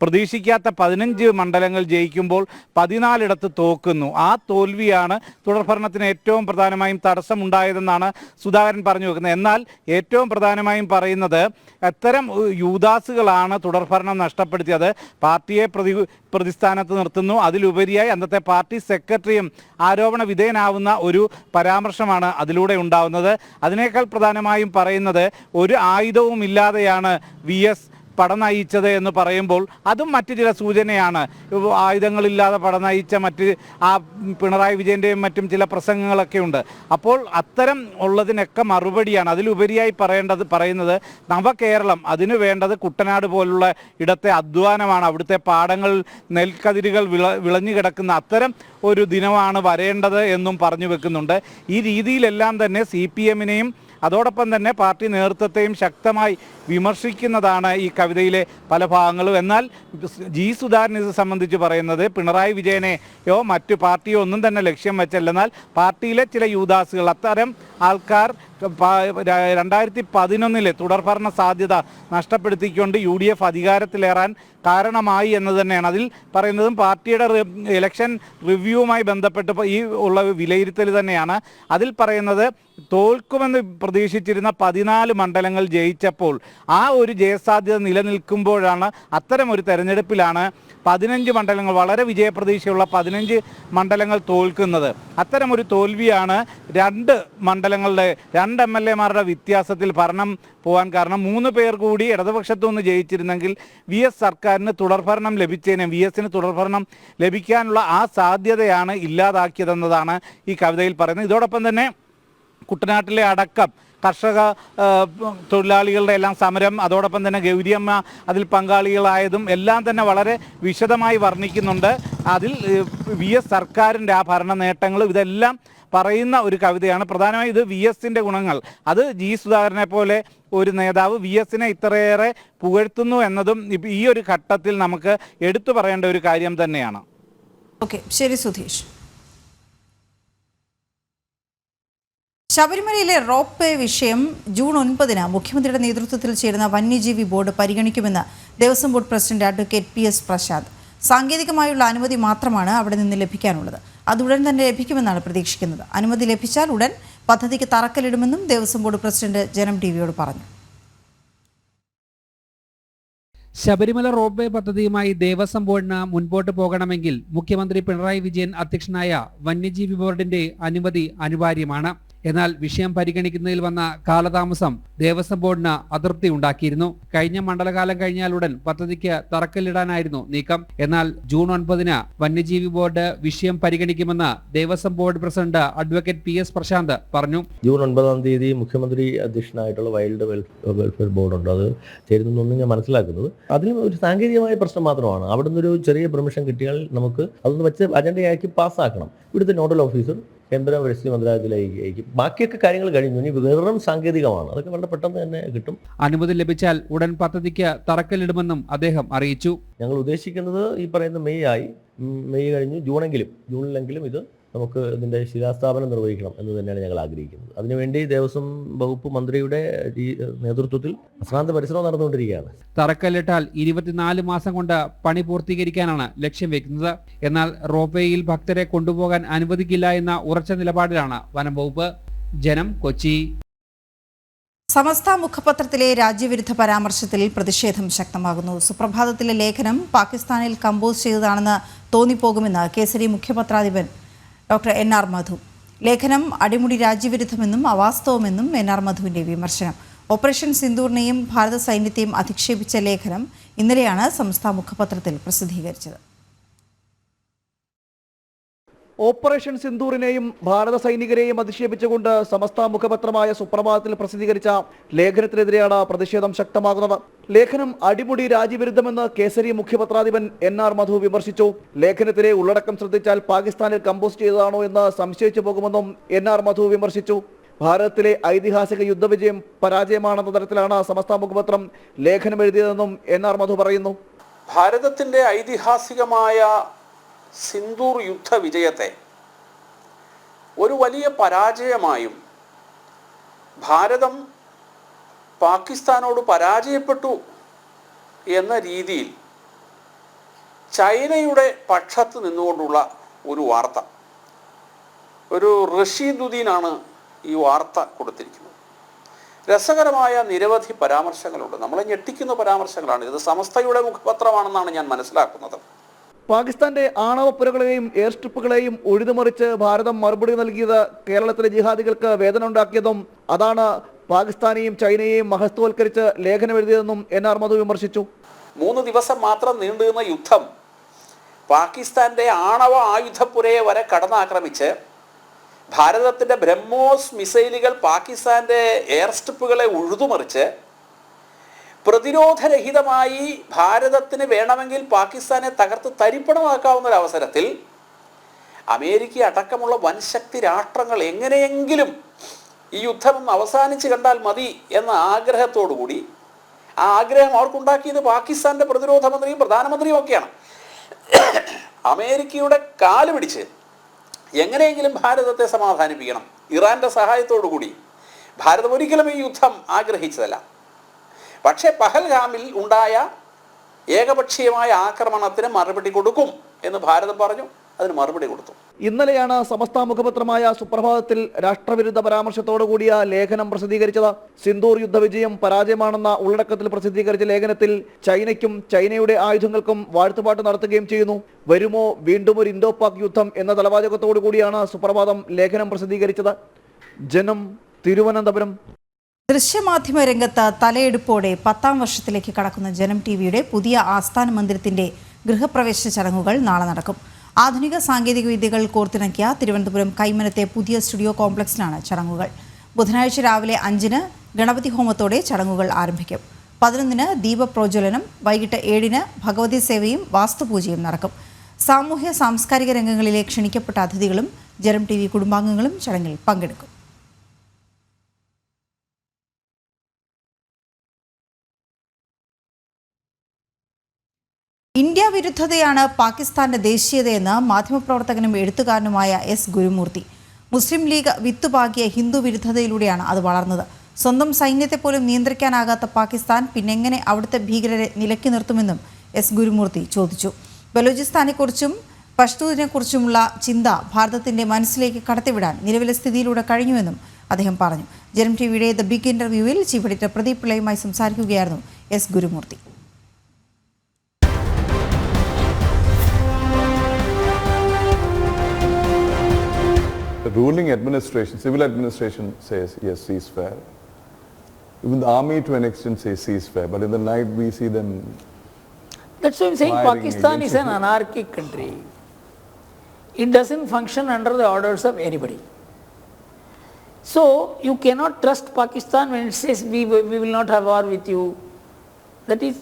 പ്രതീക്ഷിക്കാത്ത 15 മണ്ഡലങ്ങൾ ജയിക്കുമ്പോൾ 14 തോക്കുന്നു. ആ തോൽവിയാണ് തുടർഭരണത്തിന് ഏറ്റവും പ്രധാനമായും തടസ്സമുണ്ടായതെന്നാണ് സുധാകരൻ പറഞ്ഞു വെക്കുന്നത്. എന്നാൽ ഏറ്റവും പ്രധാനമായും പറയുന്നത് അത്തരം യൂദാസുകളാണ് തുടർഭരണം നഷ്ടപ്പെടുത്തിയത്. പാർട്ടിയെ പ്രതിസ്ഥാനത്ത് നിർത്തുന്നു. അതിലുപരിയായി അന്നത്തെ പാർട്ടി സെക്രട്ടറിയും ആരോപണ വിധേയനാവുന്ന ഒരു പരാമർശമാണ് അതിലൂടെ ഉണ്ടാവുന്നത്. അതിനേക്കാൾ പ്രധാനമായും പറയുന്നത് ഒരു ആയുധവും ഇല്ലാതെയാണ് VS പടനയിച്ചത് എന്ന് പറയുമ്പോൾ അതും മറ്റു ചില സൂചനയാണ്. ആയുധങ്ങളില്ലാതെ പടനയിച്ച മറ്റ് പിണറായി വിജയൻ്റെയും മറ്റും ചില പ്രസംഗങ്ങളൊക്കെ ഉണ്ട്. അപ്പോൾ അത്തരം ഉള്ളതിനൊക്കെ മറുപടിയാണ്. അതിലുപരിയായി പറയുന്നത് നവകേരളം, അതിനു വേണ്ടത് കുട്ടനാട് പോലുള്ള ഇടത്തെ അധ്വാനമാണ്. അവിടുത്തെ പാടങ്ങൾ നെൽക്കതിരുകൾ വിളഞ്ഞു കിടക്കുന്ന അത്തരം ഒരു ദിനമാണ് വരേണ്ടത് എന്നും പറഞ്ഞു വെക്കുന്നുണ്ട്. ഈ രീതിയിലെല്ലാം തന്നെ CPM-നെയും അതോടൊപ്പം തന്നെ പാർട്ടി നേതൃത്വത്തെയും ശക്തമായി വിമർശിക്കുന്നതാണ് ഈ കവിതയിലെ പല ഭാഗങ്ങളും. എന്നാൽ സുധാകരൻ ഇത് സംബന്ധിച്ച് പറയുന്നത് പിണറായി വിജയനെയോ മറ്റു പാർട്ടിയോ ഒന്നും തന്നെ ലക്ഷ്യം വെച്ചല്ലെന്നാൽ പാർട്ടിയിലെ ചില യൂദാസുകൾ, അത്തരം ആൾക്കാർ 2011 തുടർഭരണ സാധ്യത നഷ്ടപ്പെടുത്തിക്കൊണ്ട് UDF അധികാരത്തിലേറാൻ കാരണമായി എന്ന് തന്നെയാണ് അതിൽ പറയുന്നതും. പാർട്ടിയുടെ ഇലക്ഷൻ റിവ്യൂവുമായി ബന്ധപ്പെട്ട് ഈ ഉള്ള വിലയിരുത്തൽ തന്നെയാണ് അതിൽ പറയുന്നത്. തോൽക്കുമെന്ന് പ്രതീക്ഷിച്ചിരുന്ന 14 മണ്ഡലങ്ങൾ ജയിച്ചപ്പോൾ ആ ഒരു ജയസാധ്യത നിലനിൽക്കുമ്പോഴാണ് അത്തരം ഒരു തെരഞ്ഞെടുപ്പിലാണ് 15 മണ്ഡലങ്ങൾ, വളരെ വിജയപ്രതീക്ഷയുള്ള 15 മണ്ഡലങ്ങൾ തോൽക്കുന്നത്. അത്തരമൊരു തോൽവിയാണ് 2 മണ്ഡലങ്ങളുടെ 2 MLA-മാരുടെ വ്യത്യാസത്തിൽ ഭരണം പോകാൻ കാരണം. 3 പേർ കൂടി ഇടതുപക്ഷത്തുനിന്ന് ജയിച്ചിരുന്നെങ്കിൽ VS സർക്കാരിന് തുടർഭരണം ലഭിച്ചതിന്, VS-ന് തുടർഭരണം ലഭിക്കാനുള്ള ആ സാധ്യതയാണ് ഇല്ലാതാക്കിയതെന്നതാണ് ഈ കവിതയിൽ പറയുന്നത്. ഇതോടൊപ്പം തന്നെ കുട്ടനാട്ടിലെ അടക്കം കർഷക തൊഴിലാളികളുടെ എല്ലാം സമരം, അതോടൊപ്പം തന്നെ ഗൗരിയമ്മ അതിൽ പങ്കാളികളായതും എല്ലാം തന്നെ വളരെ വിശദമായി വർണ്ണിക്കുന്നുണ്ട്. അതിൽ VS സർക്കാരിൻ്റെ ആ ഭരണ നേട്ടങ്ങളും ഇതെല്ലാം പറയുന്ന ഒരു കവിതയാണ്. പ്രധാനമായും ഇത് VS-ൻ്റെ ഗുണങ്ങൾ, അത് സുധാകരനെ പോലെ ഒരു നേതാവ് VS-നെ ഇത്രയേറെ പുകഴ്ത്തുന്നു എന്നതും ഈ ഒരു ഘട്ടത്തിൽ നമുക്ക് എടുത്തു പറയേണ്ട ഒരു കാര്യം തന്നെയാണ്. ഓക്കെ, ശരി സുധീഷ്. ശബരിമലയിലെ റോപ്പ് വേ വിഷയം ജൂൺ 9 മുഖ്യമന്ത്രിയുടെ നേതൃത്വത്തിൽ ചേരുന്ന വന്യജീവി ബോർഡ് പരിഗണിക്കുമെന്ന് Devaswom board president advocate PS Prasad. സാങ്കേതികമായുള്ള അനുമതി മാത്രമാണ് അവിടെ നിന്ന് ലഭിക്കാനുള്ളത്. അത് ഉടൻ തന്നെ ലഭിക്കുമെന്നാണ് പ്രതീക്ഷിക്കുന്നത്. അനുമതി ലഭിച്ചാൽ ഉടൻ പദ്ധതിക്ക് തറക്കല്ലിടുമെന്നും ദേവസ്വം ബോർഡ് പ്രസിഡന്റ് ജനം TV-യോട് പറഞ്ഞു. ശബരിമല റോപ്പ് വേ പദ്ധതിയുമായി ദേവസ്വം ബോർഡിന് മുൻപോട്ട് പോകണമെങ്കിൽ മുഖ്യമന്ത്രി പിണറായി വിജയൻ അധ്യക്ഷനായ വന്യജീവി ബോർഡിന്റെ അനുമതി അനിവാര്യമാണ്. എന്നാൽ വിഷയം പരിഗണിക്കുന്നതിൽ വന്ന കാലതാമസം ദേവസ്വം ബോർഡിന് അതൃപ്തി ഉണ്ടാക്കിയിരുന്നു. കഴിഞ്ഞ മണ്ഡലകാലം കഴിഞ്ഞാലുടൻ പദ്ധതിക്ക് തറക്കല്ലിടാനായിരുന്നു നീക്കം. എന്നാൽ ജൂൺ 9 വന്യജീവി ബോർഡ് വിഷയം പരിഗണിക്കുമെന്ന് Devaswom board president advocate PS Prashant പറഞ്ഞു. ജൂൺ 9 മുഖ്യമന്ത്രി അധ്യക്ഷനായിട്ടുള്ള വൈൽഡ് വെൽഫെയർ ബോർഡുണ്ട്, അത് ചേരുന്നൊന്നും ഞാൻ മനസ്സിലാക്കുന്നത്. അതിന് ഒരു സാങ്കേതികമായ പ്രശ്നം മാത്രമാണ്. അവിടെ നിന്നൊരു ചെറിയ പെർമിഷൻ കിട്ടിയാൽ നമുക്ക് അതൊന്ന് വെച്ച് അജണ്ടയാക്കി പാസ്സാക്കണം. ഇവിടുത്തെ നോഡൽ ഓഫീസർ കേന്ദ്ര പരിസ്ഥിതി മന്ത്രാലയത്തിലേക്ക് ബാക്കിയൊക്കെ കാര്യങ്ങൾ കഴിഞ്ഞു. ഇനി വെറും സാങ്കേതികമാണ്, അതൊക്കെ വളരെ പെട്ടെന്ന് തന്നെ കിട്ടും. അനുമതി ലഭിച്ചാൽ ഉടൻ പദ്ധതിക്ക് തറക്കല്ലിടുമെന്നും അദ്ദേഹം അറിയിച്ചു. ഞങ്ങൾ ഉദ്ദേശിക്കുന്നത് ഈ പറയുന്ന മെയ് കഴിഞ്ഞു ജൂണിലെങ്കിലും ഇത് നമുക്ക് ഇതിൻ്റെ ശിലാസ്ഥാപനം നിർവഹിക്കണം എന്ന് തന്നെയാണ് ഞങ്ങൾ ആഗ്രഹിക്കുന്നത്. അതിനുവേണ്ടി ദേവസ്വം വകുപ്പ് മന്ത്രിയുടെ നേതൃത്വത്തിൽ അശ്രാന്ത പരിശ്രമം നടന്നുകൊണ്ടിരിക്കുകയാണ്. തറക്കല്ലിട്ടാൽ 24 മാസം കൊണ്ട് പണി പൂർത്തീകരിക്കാനാണ് ലക്ഷ്യം വെക്കുന്നത്. എന്നാൽ റോപ്വേയിൽ ഭക്തരെ കൊണ്ടുപോകാൻ അനുവദിക്കില്ല എന്ന ഉറച്ച നിലപാടിലാണ് വനം വകുപ്പ്. ജനം, കൊച്ചി. സമസ്ത മുഖപത്രത്തിലെ രാജ്യവിരുദ്ധ പരാമർശത്തിൽ പ്രതിഷേധം ശക്തമാകുന്നു. സുപ്രഭാതത്തിലെ ലേഖനം പാകിസ്ഥാനിൽ കമ്പോസ് ചെയ്തതാണെന്ന് തോന്നിപ്പോകുമെന്ന് കേസരി മുഖ്യപത്രാധിപൻ ഡോക്ടർ NR മധു. ലേഖനം അടിമുടി രാജ്യവിരുദ്ധമെന്നും അവാസ്തവമെന്നും NR മധുവിൻ്റെ വിമർശനം. ഓപ്പറേഷൻ സിന്ദൂറിനെയും ഭാരത സൈന്യത്തെയും അധിക്ഷേപിച്ച ലേഖനം ഇന്നലെയാണ് സമസ്ത മുഖപത്രത്തിൽ പ്രസിദ്ധീകരിച്ചത്. ഓപ്പറേഷൻ സിന്ദൂറിനെയും ഭാരത സൈനികരെയും അധിക്ഷേപിച്ചുകൊണ്ട് സമസ്ത മുഖപത്രമായ സുപ്രഭാതത്തിൽ പ്രസിദ്ധീകരിച്ച ലേഖനത്തിനെതിരെയാണ് പ്രതിഷേധം ശക്തമാകുന്നത്. ലേഖനം അടിമുടി രാജ്യവിരുദ്ധമെന്ന് കേസരി മുഖ്യപത്രാധിപൻ NR മധു വിമർശിച്ചു. ലേഖനത്തിലെ ഉള്ളടക്കം ശ്രദ്ധിച്ചാൽ പാകിസ്ഥാനിൽ കമ്പോസ് ചെയ്തതാണോ എന്ന് സംശയിച്ചു പോകുമെന്നും NR മധു വിമർശിച്ചു. ഭാരതത്തിലെ ഐതിഹാസിക യുദ്ധവിജയം പരാജയമാണെന്ന തരത്തിലാണ് സമസ്ത മുഖപത്രം ലേഖനം എഴുതിയതെന്നും NR മധു പറയുന്നു. ഭാരതത്തിൻ്റെ ഐതിഹാസികമായ സിന്ദൂർ യുദ്ധ വിജയത്തെ ഒരു വലിയ പരാജയമായും ഭാരതം പാകിസ്ഥാനോട് പരാജയപ്പെട്ടു എന്ന രീതിയിൽ ചൈനയുടെ പക്ഷത്ത് നിന്നുകൊണ്ടുള്ള ഒരു വാർത്ത, ഒരു റഷീദുദ്ദീനാണ് ഈ വാർത്ത കൊടുത്തിരിക്കുന്നത്. രസകരമായ നിരവധി പരാമർശങ്ങളുണ്ട്, നമ്മളെ ഞെട്ടിക്കുന്ന പരാമർശങ്ങളാണ്. ഇത് സമസ്തയുടെ മുഖപത്രമാണെന്നാണ് ഞാൻ മനസ്സിലാക്കുന്നത്. പാകിസ്ഥാന്റെ ആണവപ്പുരകളെയും എയർ സ്ട്രിപ്പുകളെയും ഉഴുതുമറിച്ച് ഭാരതം മറുപടി നൽകിയത് കേരളത്തിലെ ജിഹാദികൾക്ക് വേദന ഉണ്ടാക്കിയതും അതാണ് പാകിസ്ഥാനെയും ചൈനയെയും മഹത്വവൽക്കരിച്ച് ലേഖനം എഴുതിയതെന്നും NR മധു വിമർശിച്ചു. 3 ദിവസം മാത്രം നീണ്ടുനിന്ന യുദ്ധം പാകിസ്ഥാന്റെ ആണവ ആയുധപ്പുരയെ വരെ കടന്നാക്രമിച്ച് ഭാരതത്തിന്റെ ബ്രഹ്മോസ് മിസൈലുകൾ പാകിസ്ഥാന്റെ എയർ സ്ട്രിപ്പുകളെ ഉഴുതുമറിച്ച് പ്രതിരോധരഹിതമായി ഭാരതത്തിന് വേണമെങ്കിൽ പാകിസ്ഥാനെ തകർത്ത് തരിപ്പണമാക്കാവുന്ന ഒരു അവസരത്തിൽ അമേരിക്ക അടക്കമുള്ള വൻശക്തി രാഷ്ട്രങ്ങൾ എങ്ങനെയെങ്കിലും ഈ യുദ്ധം ഒന്ന് അവസാനിച്ച് കണ്ടാൽ മതി എന്ന ആഗ്രഹത്തോടുകൂടി, ആ ആഗ്രഹം അവർക്കുണ്ടാക്കിയത് പാകിസ്ഥാന്റെ പ്രതിരോധ മന്ത്രിയും പ്രധാനമന്ത്രിയും ഒക്കെയാണ്. അമേരിക്കയുടെ കാല് പിടിച്ച് എങ്ങനെയെങ്കിലും ഭാരതത്തെ സമാധാനിപ്പിക്കണം, ഇറാന്റെ സഹായത്തോടു കൂടി. ഭാരതം ഒരിക്കലും ഈ യുദ്ധം ആഗ്രഹിച്ചതല്ല. പക്ഷേ പഹൽഗാമിൽ ഉണ്ടായ ഏകപക്ഷീയമായ ആക്രമണത്തിന് മറുപടി കൊടുക്കും എന്ന് ഭാരതം പറഞ്ഞു, അതിന് മറുപടി കൊടുത്തു. ഇന്നലെയാണ് സമസ്ത മുഖപത്രമായ സുപ്രഭാതത്തിൽ രാഷ്ട്രവിരുദ്ധ പരാമർശത്തോടു കൂടിയ ലേഖനം പ്രസിദ്ധീകരിച്ചത്. സിന്ദൂർ യുദ്ധവിജയം പരാജയമാണെന്ന ഉള്ളടക്കത്തിൽ പ്രസിദ്ധീകരിച്ച ലേഖനത്തിൽ ചൈനയ്ക്കും ചൈനയുടെ ആയുധങ്ങൾക്കും വാഴ്ത്തുപാട്ട് നടത്തുകയും ചെയ്യുന്നു. വരുമോ വീണ്ടും ഒരു ഇന്തോ പാക് യുദ്ധം എന്ന തലവാചകത്തോടു കൂടിയാണ് സുപ്രഭാതം ലേഖനം പ്രസിദ്ധീകരിച്ചത്. ജനം, തിരുവനന്തപുരം. ദൃശ്യമാധ്യമ രംഗത്ത് തലയെടുപ്പോടെ 10ാം വർഷത്തിലേക്ക് കടക്കുന്ന ജനം ടിവിയുടെ പുതിയ ആസ്ഥാന മന്ദിരത്തിന്റെ ഗൃഹപ്രവേശ ചടങ്ങുകൾ നാളെ നടക്കും. ആധുനിക സാങ്കേതിക വിദ്യകൾ കോർത്തിണക്കിയ തിരുവനന്തപുരം കൈമനത്തെ പുതിയ സ്റ്റുഡിയോ കോംപ്ലക്സിലാണ് ചടങ്ങുകൾ. ബുധനാഴ്ച രാവിലെ 5-ന് ഗണപതി ഹോമത്തോടെ ചടങ്ങുകൾ ആരംഭിക്കും. 11-ന് ദീപപ്രോജ്വലനം, വൈകിട്ട് 7-ന് ഭഗവതി സേവയും വാസ്തുപൂജയും നടക്കും. സാമൂഹ്യ സാംസ്കാരിക രംഗങ്ങളിലെ ക്ഷണിക്കപ്പെട്ട അതിഥികളും ജനം ടി വി കുടുംബാംഗങ്ങളും ചടങ്ങിൽ പങ്കെടുക്കും. ഇന്ത്യ വിരുദ്ധതയാണ് പാകിസ്ഥാന്റെ ദേശീയതയെന്ന് മാധ്യമപ്രവർത്തകനും എഴുത്തുകാരനുമായ S. ഗുരുമൂർത്തി. മുസ്ലിം ലീഗ് വിത്തുപാകിയ ഹിന്ദു വിരുദ്ധതയിലൂടെയാണ് അത് വളർന്നത്. സ്വന്തം സൈന്യത്തെ പോലും നിയന്ത്രിക്കാനാകാത്ത പാകിസ്ഥാൻ പിന്നെങ്ങനെ അവിടുത്തെ ഭീകരരെ നിലയ്ക്ക് നിർത്തുമെന്നും S. ഗുരുമൂർത്തി ചോദിച്ചു. ബലൂചിസ്ഥാനെക്കുറിച്ചും പഷ്തൂനെക്കുറിച്ചുമുള്ള ചിന്ത ഭാരതത്തിന്റെ മനസ്സിലേക്ക് കടത്തിവിടാൻ നിലവിലെ സ്ഥിതിയിലൂടെ കഴിഞ്ഞുവെന്നും അദ്ദേഹം പറഞ്ഞു. ജനം ടിവിയുടെ ദ ബിഗ് ഇന്റർവ്യൂവിൽ ചീഫ് എഡിറ്റർ പ്രദീപ് പിള്ളയുമായി സംസാരിക്കുകയായിരുന്നു S. Gurumurthy. The ruling administration, civil administration says yes, ceasefire. Even the army to an extent says ceasefire, but in the night we see them. That's why I'm saying Pakistan is an anarchic country. It doesn't function under the orders of anybody. So you cannot trust Pakistan when it says we will not have war with you. That is,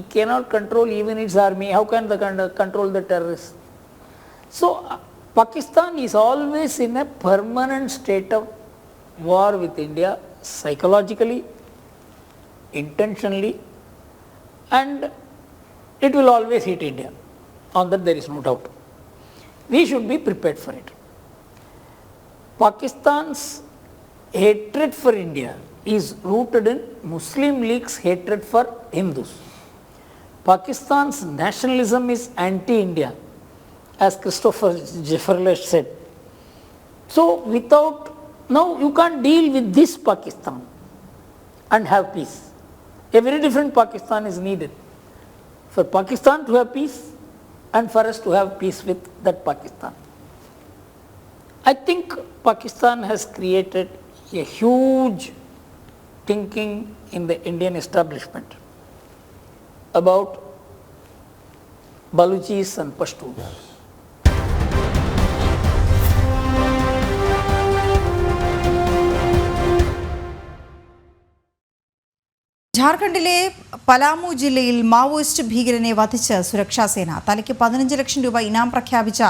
it cannot control even its army. How can they control the terrorists? So Pakistan is always in a permanent state of war with India, psychologically, intentionally, and it will always hit India. On that there is no doubt. We should be prepared for it. Pakistan's hatred for India is rooted in Muslim League's hatred for Hindus. Pakistan's nationalism is anti-India, as Christopher Jefferson said. So now you can't deal with this Pakistan and have peace. A very different Pakistan is needed for Pakistan to have peace and for us to have peace with that Pakistan. I think Pakistan has created a huge thinking in the Indian establishment about Baluchis and Pashtuns. Yes. ജാർഖണ്ഡിലെ പലാമു ജില്ലയിൽ Maoist ഭീകരനെ വധിച്ച് സുരക്ഷാസേന. തലയ്ക്ക് 15 ലക്ഷം രൂപ ഇനാം പ്രഖ്യാപിച്ച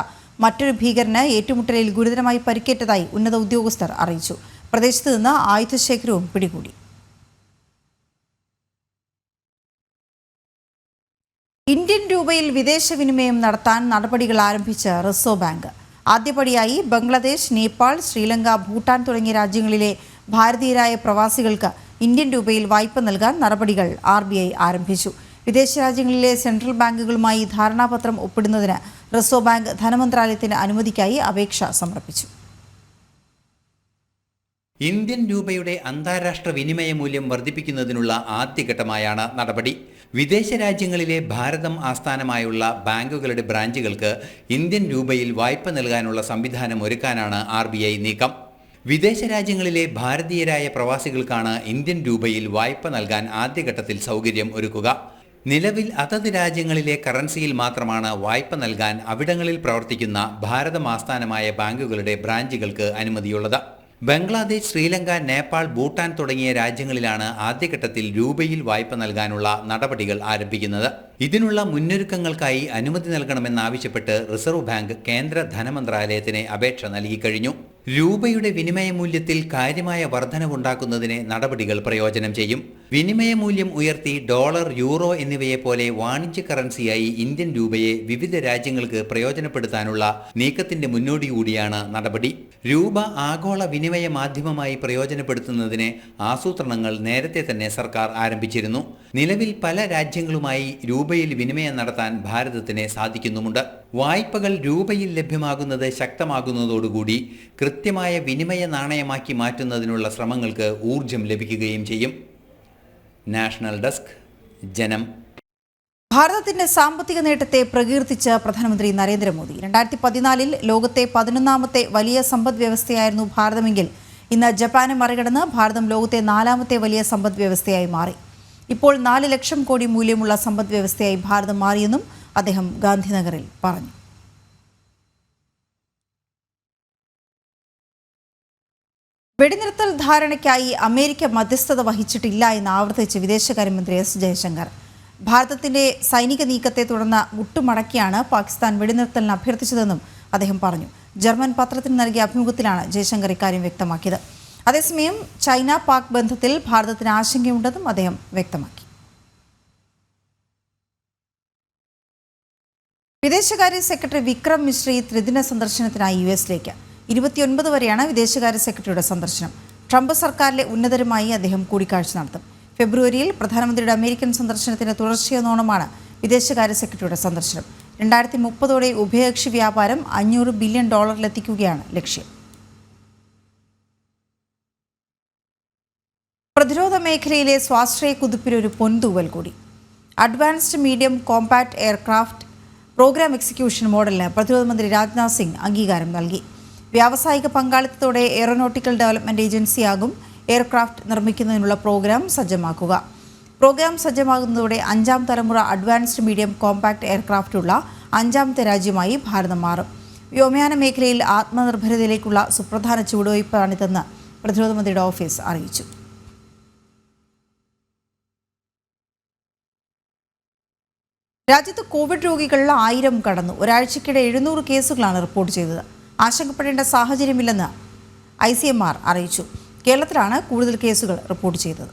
മറ്റൊരു ഭീകരന് ഏറ്റുമുട്ടലിൽ ഗുരുതരമായി പരിക്കേറ്റതായി ഉന്നത ഉദ്യോഗസ്ഥർ അറിയിച്ചു. പ്രദേശത്ത് നിന്ന് ആയുധശേഖരവും പിടികൂടി. ഇന്ത്യൻ രൂപയിൽ വിദേശ വിനിമയം നടത്താൻ നടപടികൾ ആരംഭിച്ച റിസർവ് ബാങ്ക്. ആദ്യപടിയായി ബംഗ്ലാദേശ്, നേപ്പാൾ, ശ്രീലങ്ക, ഭൂട്ടാൻ തുടങ്ങിയ രാജ്യങ്ങളിലെ ഭാരതീയരായ പ്രവാസികൾക്ക് ഇന്ത്യൻ രൂപയിൽ വായ്പ നൽകാൻ നടപടികൾ RBI ആരംഭിച്ചു. വിദേശ രാജ്യങ്ങളിലെ സെൻട്രൽ ബാങ്കുകളുമായി ധാരണാപത്രം ഒപ്പിടുന്നതിന് റിസർവ് ബാങ്ക് ധനമന്ത്രാലയത്തിന് അനുമതിക്കായി അപേക്ഷ സമർപ്പിച്ചു. ഇന്ത്യൻ രൂപയുടെ അന്താരാഷ്ട്ര വിനിമയ മൂല്യം വർദ്ധിപ്പിക്കുന്നതിനുള്ള ആദ്യഘട്ടമായാണ് നടപടി. വിദേശ രാജ്യങ്ങളിലെ ഭാരതം ആസ്ഥാനമായുള്ള ബാങ്കുകളുടെ ബ്രാഞ്ചുകൾക്ക് ഇന്ത്യൻ രൂപയിൽ വായ്പ നൽകാനുള്ള സംവിധാനം ഒരുക്കാനാണ് RBI നീക്കം. വിദേശ രാജ്യങ്ങളിലെ ഭാരതീയരായ പ്രവാസികൾക്കാണ് ഇന്ത്യൻ രൂപയിൽ വായ്പ നൽകാൻ ആദ്യഘട്ടത്തിൽ സൗകര്യം ഒരുക്കുക. നിലവിൽ അതത് രാജ്യങ്ങളിലെ കറൻസിയിൽ മാത്രമാണ് വായ്പ നൽകാൻ അവിടങ്ങളിൽ പ്രവർത്തിക്കുന്ന ഭാരതം ആസ്ഥാനമായ ബാങ്കുകളുടെ ബ്രാഞ്ചുകൾക്ക് അനുമതിയുള്ളത്. ബംഗ്ലാദേശ്, ശ്രീലങ്ക, നേപ്പാൾ, ഭൂട്ടാൻ തുടങ്ങിയ രാജ്യങ്ങളിലാണ് ആദ്യഘട്ടത്തിൽ രൂപയിൽ വായ്പ നൽകാനുള്ള നടപടികൾ ആരംഭിക്കുന്നത്. ഇതിനുള്ള മുന്നൊരുക്കങ്ങൾക്കായി അനുമതി നൽകണമെന്നാവശ്യപ്പെട്ട് റിസർവ് ബാങ്ക് കേന്ദ്ര ധനമന്ത്രാലയത്തിന് അപേക്ഷ നൽകിക്കഴിഞ്ഞു. രൂപയുടെ വിനിമയ മൂല്യത്തിൽ കാര്യമായ വർധനവുണ്ടാക്കുന്നതിന് നടപടികൾ പ്രയോജനം ചെയ്യും. വിനിമയ മൂല്യം ഉയർത്തി ഡോളർ, യൂറോ എന്നിവയെപ്പോലെ വാണിജ്യ കറൻസിയായി ഇന്ത്യൻ രൂപയെ വിവിധ രാജ്യങ്ങൾക്ക് പ്രയോജനപ്പെടുത്താനുള്ള നീക്കത്തിന്റെ മുന്നോടികൂടിയാണ് നടപടി. രൂപ ആഗോള വിനിമയ മാധ്യമമായി പ്രയോജനപ്പെടുത്തുന്നതിന് ആസൂത്രണങ്ങൾ നേരത്തെ തന്നെ സർക്കാർ ആരംഭിച്ചിരുന്നു. നിലവിൽ പല രാജ്യങ്ങളുമായി രൂപയിൽ വിനിമയം നടത്താൻ ഭാരതത്തിന് സാധിക്കുന്നുമുണ്ട്. വായ്പകൾ രൂപയിൽ ലഭ്യമാകുന്നത് ശക്തമാകുന്നതോടുകൂടി കൃത്യമായ വിനിമയ നാണയമാക്കി മാറ്റുന്നതിനുള്ള ശ്രമങ്ങൾക്ക് ഊർജം ലഭിക്കുകയും ചെയ്യും. നാഷണൽ ഡെസ്ക്, ജനം. ഭാരതത്തിന്റെ സാമ്പത്തിക നേട്ടത്തെ പ്രകീർത്തിച്ച് പ്രധാനമന്ത്രി നരേന്ദ്രമോദി. 2014 ലോകത്തെ 11ാമത്തെ വലിയ സമ്പദ് വ്യവസ്ഥയായിരുന്നു ഭാരതമെങ്കിൽ ഇന്ന് ജപ്പാനെ മറികടന്ന് ഭാരതം ലോകത്തെ 4ാമത്തെ വലിയ സമ്പദ് വ്യവസ്ഥയായി മാറി. ഇപ്പോൾ 4 ലക്ഷം കോടി മൂല്യമുള്ള സമ്പദ് വ്യവസ്ഥയായി ഭാരതം മാറിയെന്നും അദ്ദേഹം ഗാന്ധിനഗറിൽ പറഞ്ഞു. വെടിനിർത്തൽ ധാരണയ്ക്കായി അമേരിക്ക മധ്യസ്ഥത വഹിച്ചിട്ടില്ല എന്ന് ആവർത്തിച്ച് വിദേശകാര്യമന്ത്രി S. ജയശങ്കർ. ഭാരതത്തിന്റെ സൈനിക നീക്കത്തെ തുടർന്ന് മുട്ടുമടക്കിയാണ് പാകിസ്ഥാൻ വെടിനിർത്തലിന് അഭ്യർത്ഥിച്ചതെന്നും അദ്ദേഹം പറഞ്ഞു. ജർമ്മൻ പത്രത്തിന് നൽകിയ അഭിമുഖത്തിലാണ് ജയശങ്കർ ഇക്കാര്യം വ്യക്തമാക്കിയത്. അതേസമയം ചൈന പാക് ബന്ധത്തിൽ ഭാരതത്തിന് ആശങ്കയുണ്ടെന്നും അദ്ദേഹം വ്യക്തമാക്കി. വിദേശകാര്യ സെക്രട്ടറി വിക്രം മിശ്രി ത്രിദിന സന്ദർശനത്തിനായി US-ലേക്ക്. 29 വരെയാണ് വിദേശകാര്യ സെക്രട്ടറിയുടെ സന്ദർശനം. ട്രംപ് സർക്കാരിലെ ഉന്നതരുമായി അദ്ദേഹം കൂടിക്കാഴ്ച നടത്തും. ഫെബ്രുവരിയിൽ പ്രധാനമന്ത്രിയുടെ അമേരിക്കൻ സന്ദർശനത്തിന് തുടർച്ചയെന്നോണമാണ് വിദേശകാര്യ സെക്രട്ടറിയുടെ സന്ദർശനം. 2030 ഉഭയകക്ഷി വ്യാപാരം $500 ബില്യൺ എത്തിക്കുകയാണ് ലക്ഷ്യം. പ്രതിരോധ മേഖലയിലെ സ്വാശ്രയ കുതിപ്പിന് ഒരു പൊൻതൂവൽ കൂടി. Advanced medium compact aircraft program execution മോഡലിന് പ്രതിരോധ മന്ത്രി രാജ്നാഥ് സിംഗ് അംഗീകാരം നൽകി. വ്യാവസായിക പങ്കാളിത്തത്തോടെ എയറോനോട്ടിക്കൽ ഡെവലപ്മെന്റ് ഏജൻസിയാകും എയർക്രാഫ്റ്റ് നിർമ്മിക്കുന്നതിനുള്ള പ്രോഗ്രാം സജ്ജമാക്കുക. പ്രോഗ്രാം സജ്ജമാകുന്നതോടെ 5ാം തലമുറ അഡ്വാൻസ്ഡ് മീഡിയം കോമ്പാക്ട് എയർക്രാഫ്റ്റുള്ള 5ാമത്തെ രാജ്യമായി ഭാരതം മാറും. വ്യോമയാന മേഖലയിൽ ആത്മനിർഭരതയിലേക്കുള്ള സുപ്രധാന ചുവടുവയ്പ്പാണിതെന്ന് പ്രതിരോധ മന്ത്രിയുടെ ഓഫീസ് അറിയിച്ചു. രാജ്യത്ത് കോവിഡ് രോഗികൾ 1000 കടന്നു. ഒരാഴ്ചക്കിടെ 700 കേസുകളാണ് റിപ്പോർട്ട് ചെയ്തത്. ആശങ്കപ്പെടേണ്ട സാഹചര്യമില്ലെന്ന് ICMR അറിയിച്ചു. കേരളത്തിലാണ് കൂടുതൽ കേസുകൾ റിപ്പോർട്ട് ചെയ്തത്.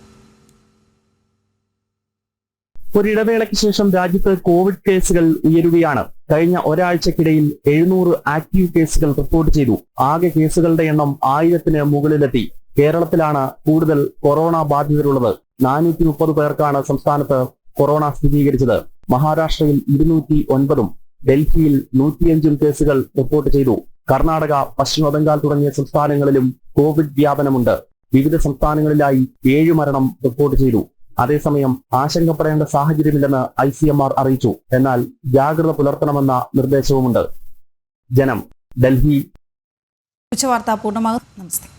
ഒരിടവേളയ്ക്ക് ശേഷം രാജ്യത്ത് കോവിഡ് കേസുകൾ ഉയരുകയാണ്. കഴിഞ്ഞ ഒരാഴ്ചക്കിടയിൽ 700 ആക്റ്റീവ് കേസുകൾ റിപ്പോർട്ട് ചെയ്തു. ആകെ കേസുകളുടെ എണ്ണം 1000-ന് മുകളിലെത്തി. കേരളത്തിലാണ് കൂടുതൽ കൊറോണ ബാധിതരുള്ളത്. 430 പേർക്കാണ് സംസ്ഥാനത്ത് കൊറോണ സ്ഥിരീകരിച്ചത്. മഹാരാഷ്ട്രയിൽ 209-ഉം ഡൽഹിയിൽ 105-ഉം കേസുകൾ റിപ്പോർട്ട് ചെയ്തു. കർണാടക, പശ്ചിമ ബംഗാൾ തുടങ്ങിയ സംസ്ഥാനങ്ങളിലും കോവിഡ് വ്യാപനമുണ്ട്. വിവിധ സംസ്ഥാനങ്ങളിലായി 7 മരണം റിപ്പോർട്ട് ചെയ്തു. അതേസമയം ആശങ്കപ്പെടേണ്ട സാഹചര്യമില്ലെന്ന് ICMR അറിയിച്ചു. എന്നാൽ ജാഗ്രത പുലർത്തണമെന്ന നിർദ്ദേശവുമുണ്ട്. ജനം, ഡൽഹി. ഉച്ചവാർത്ത പൂർണ്ണമാകുന്നു. നമസ്തേ.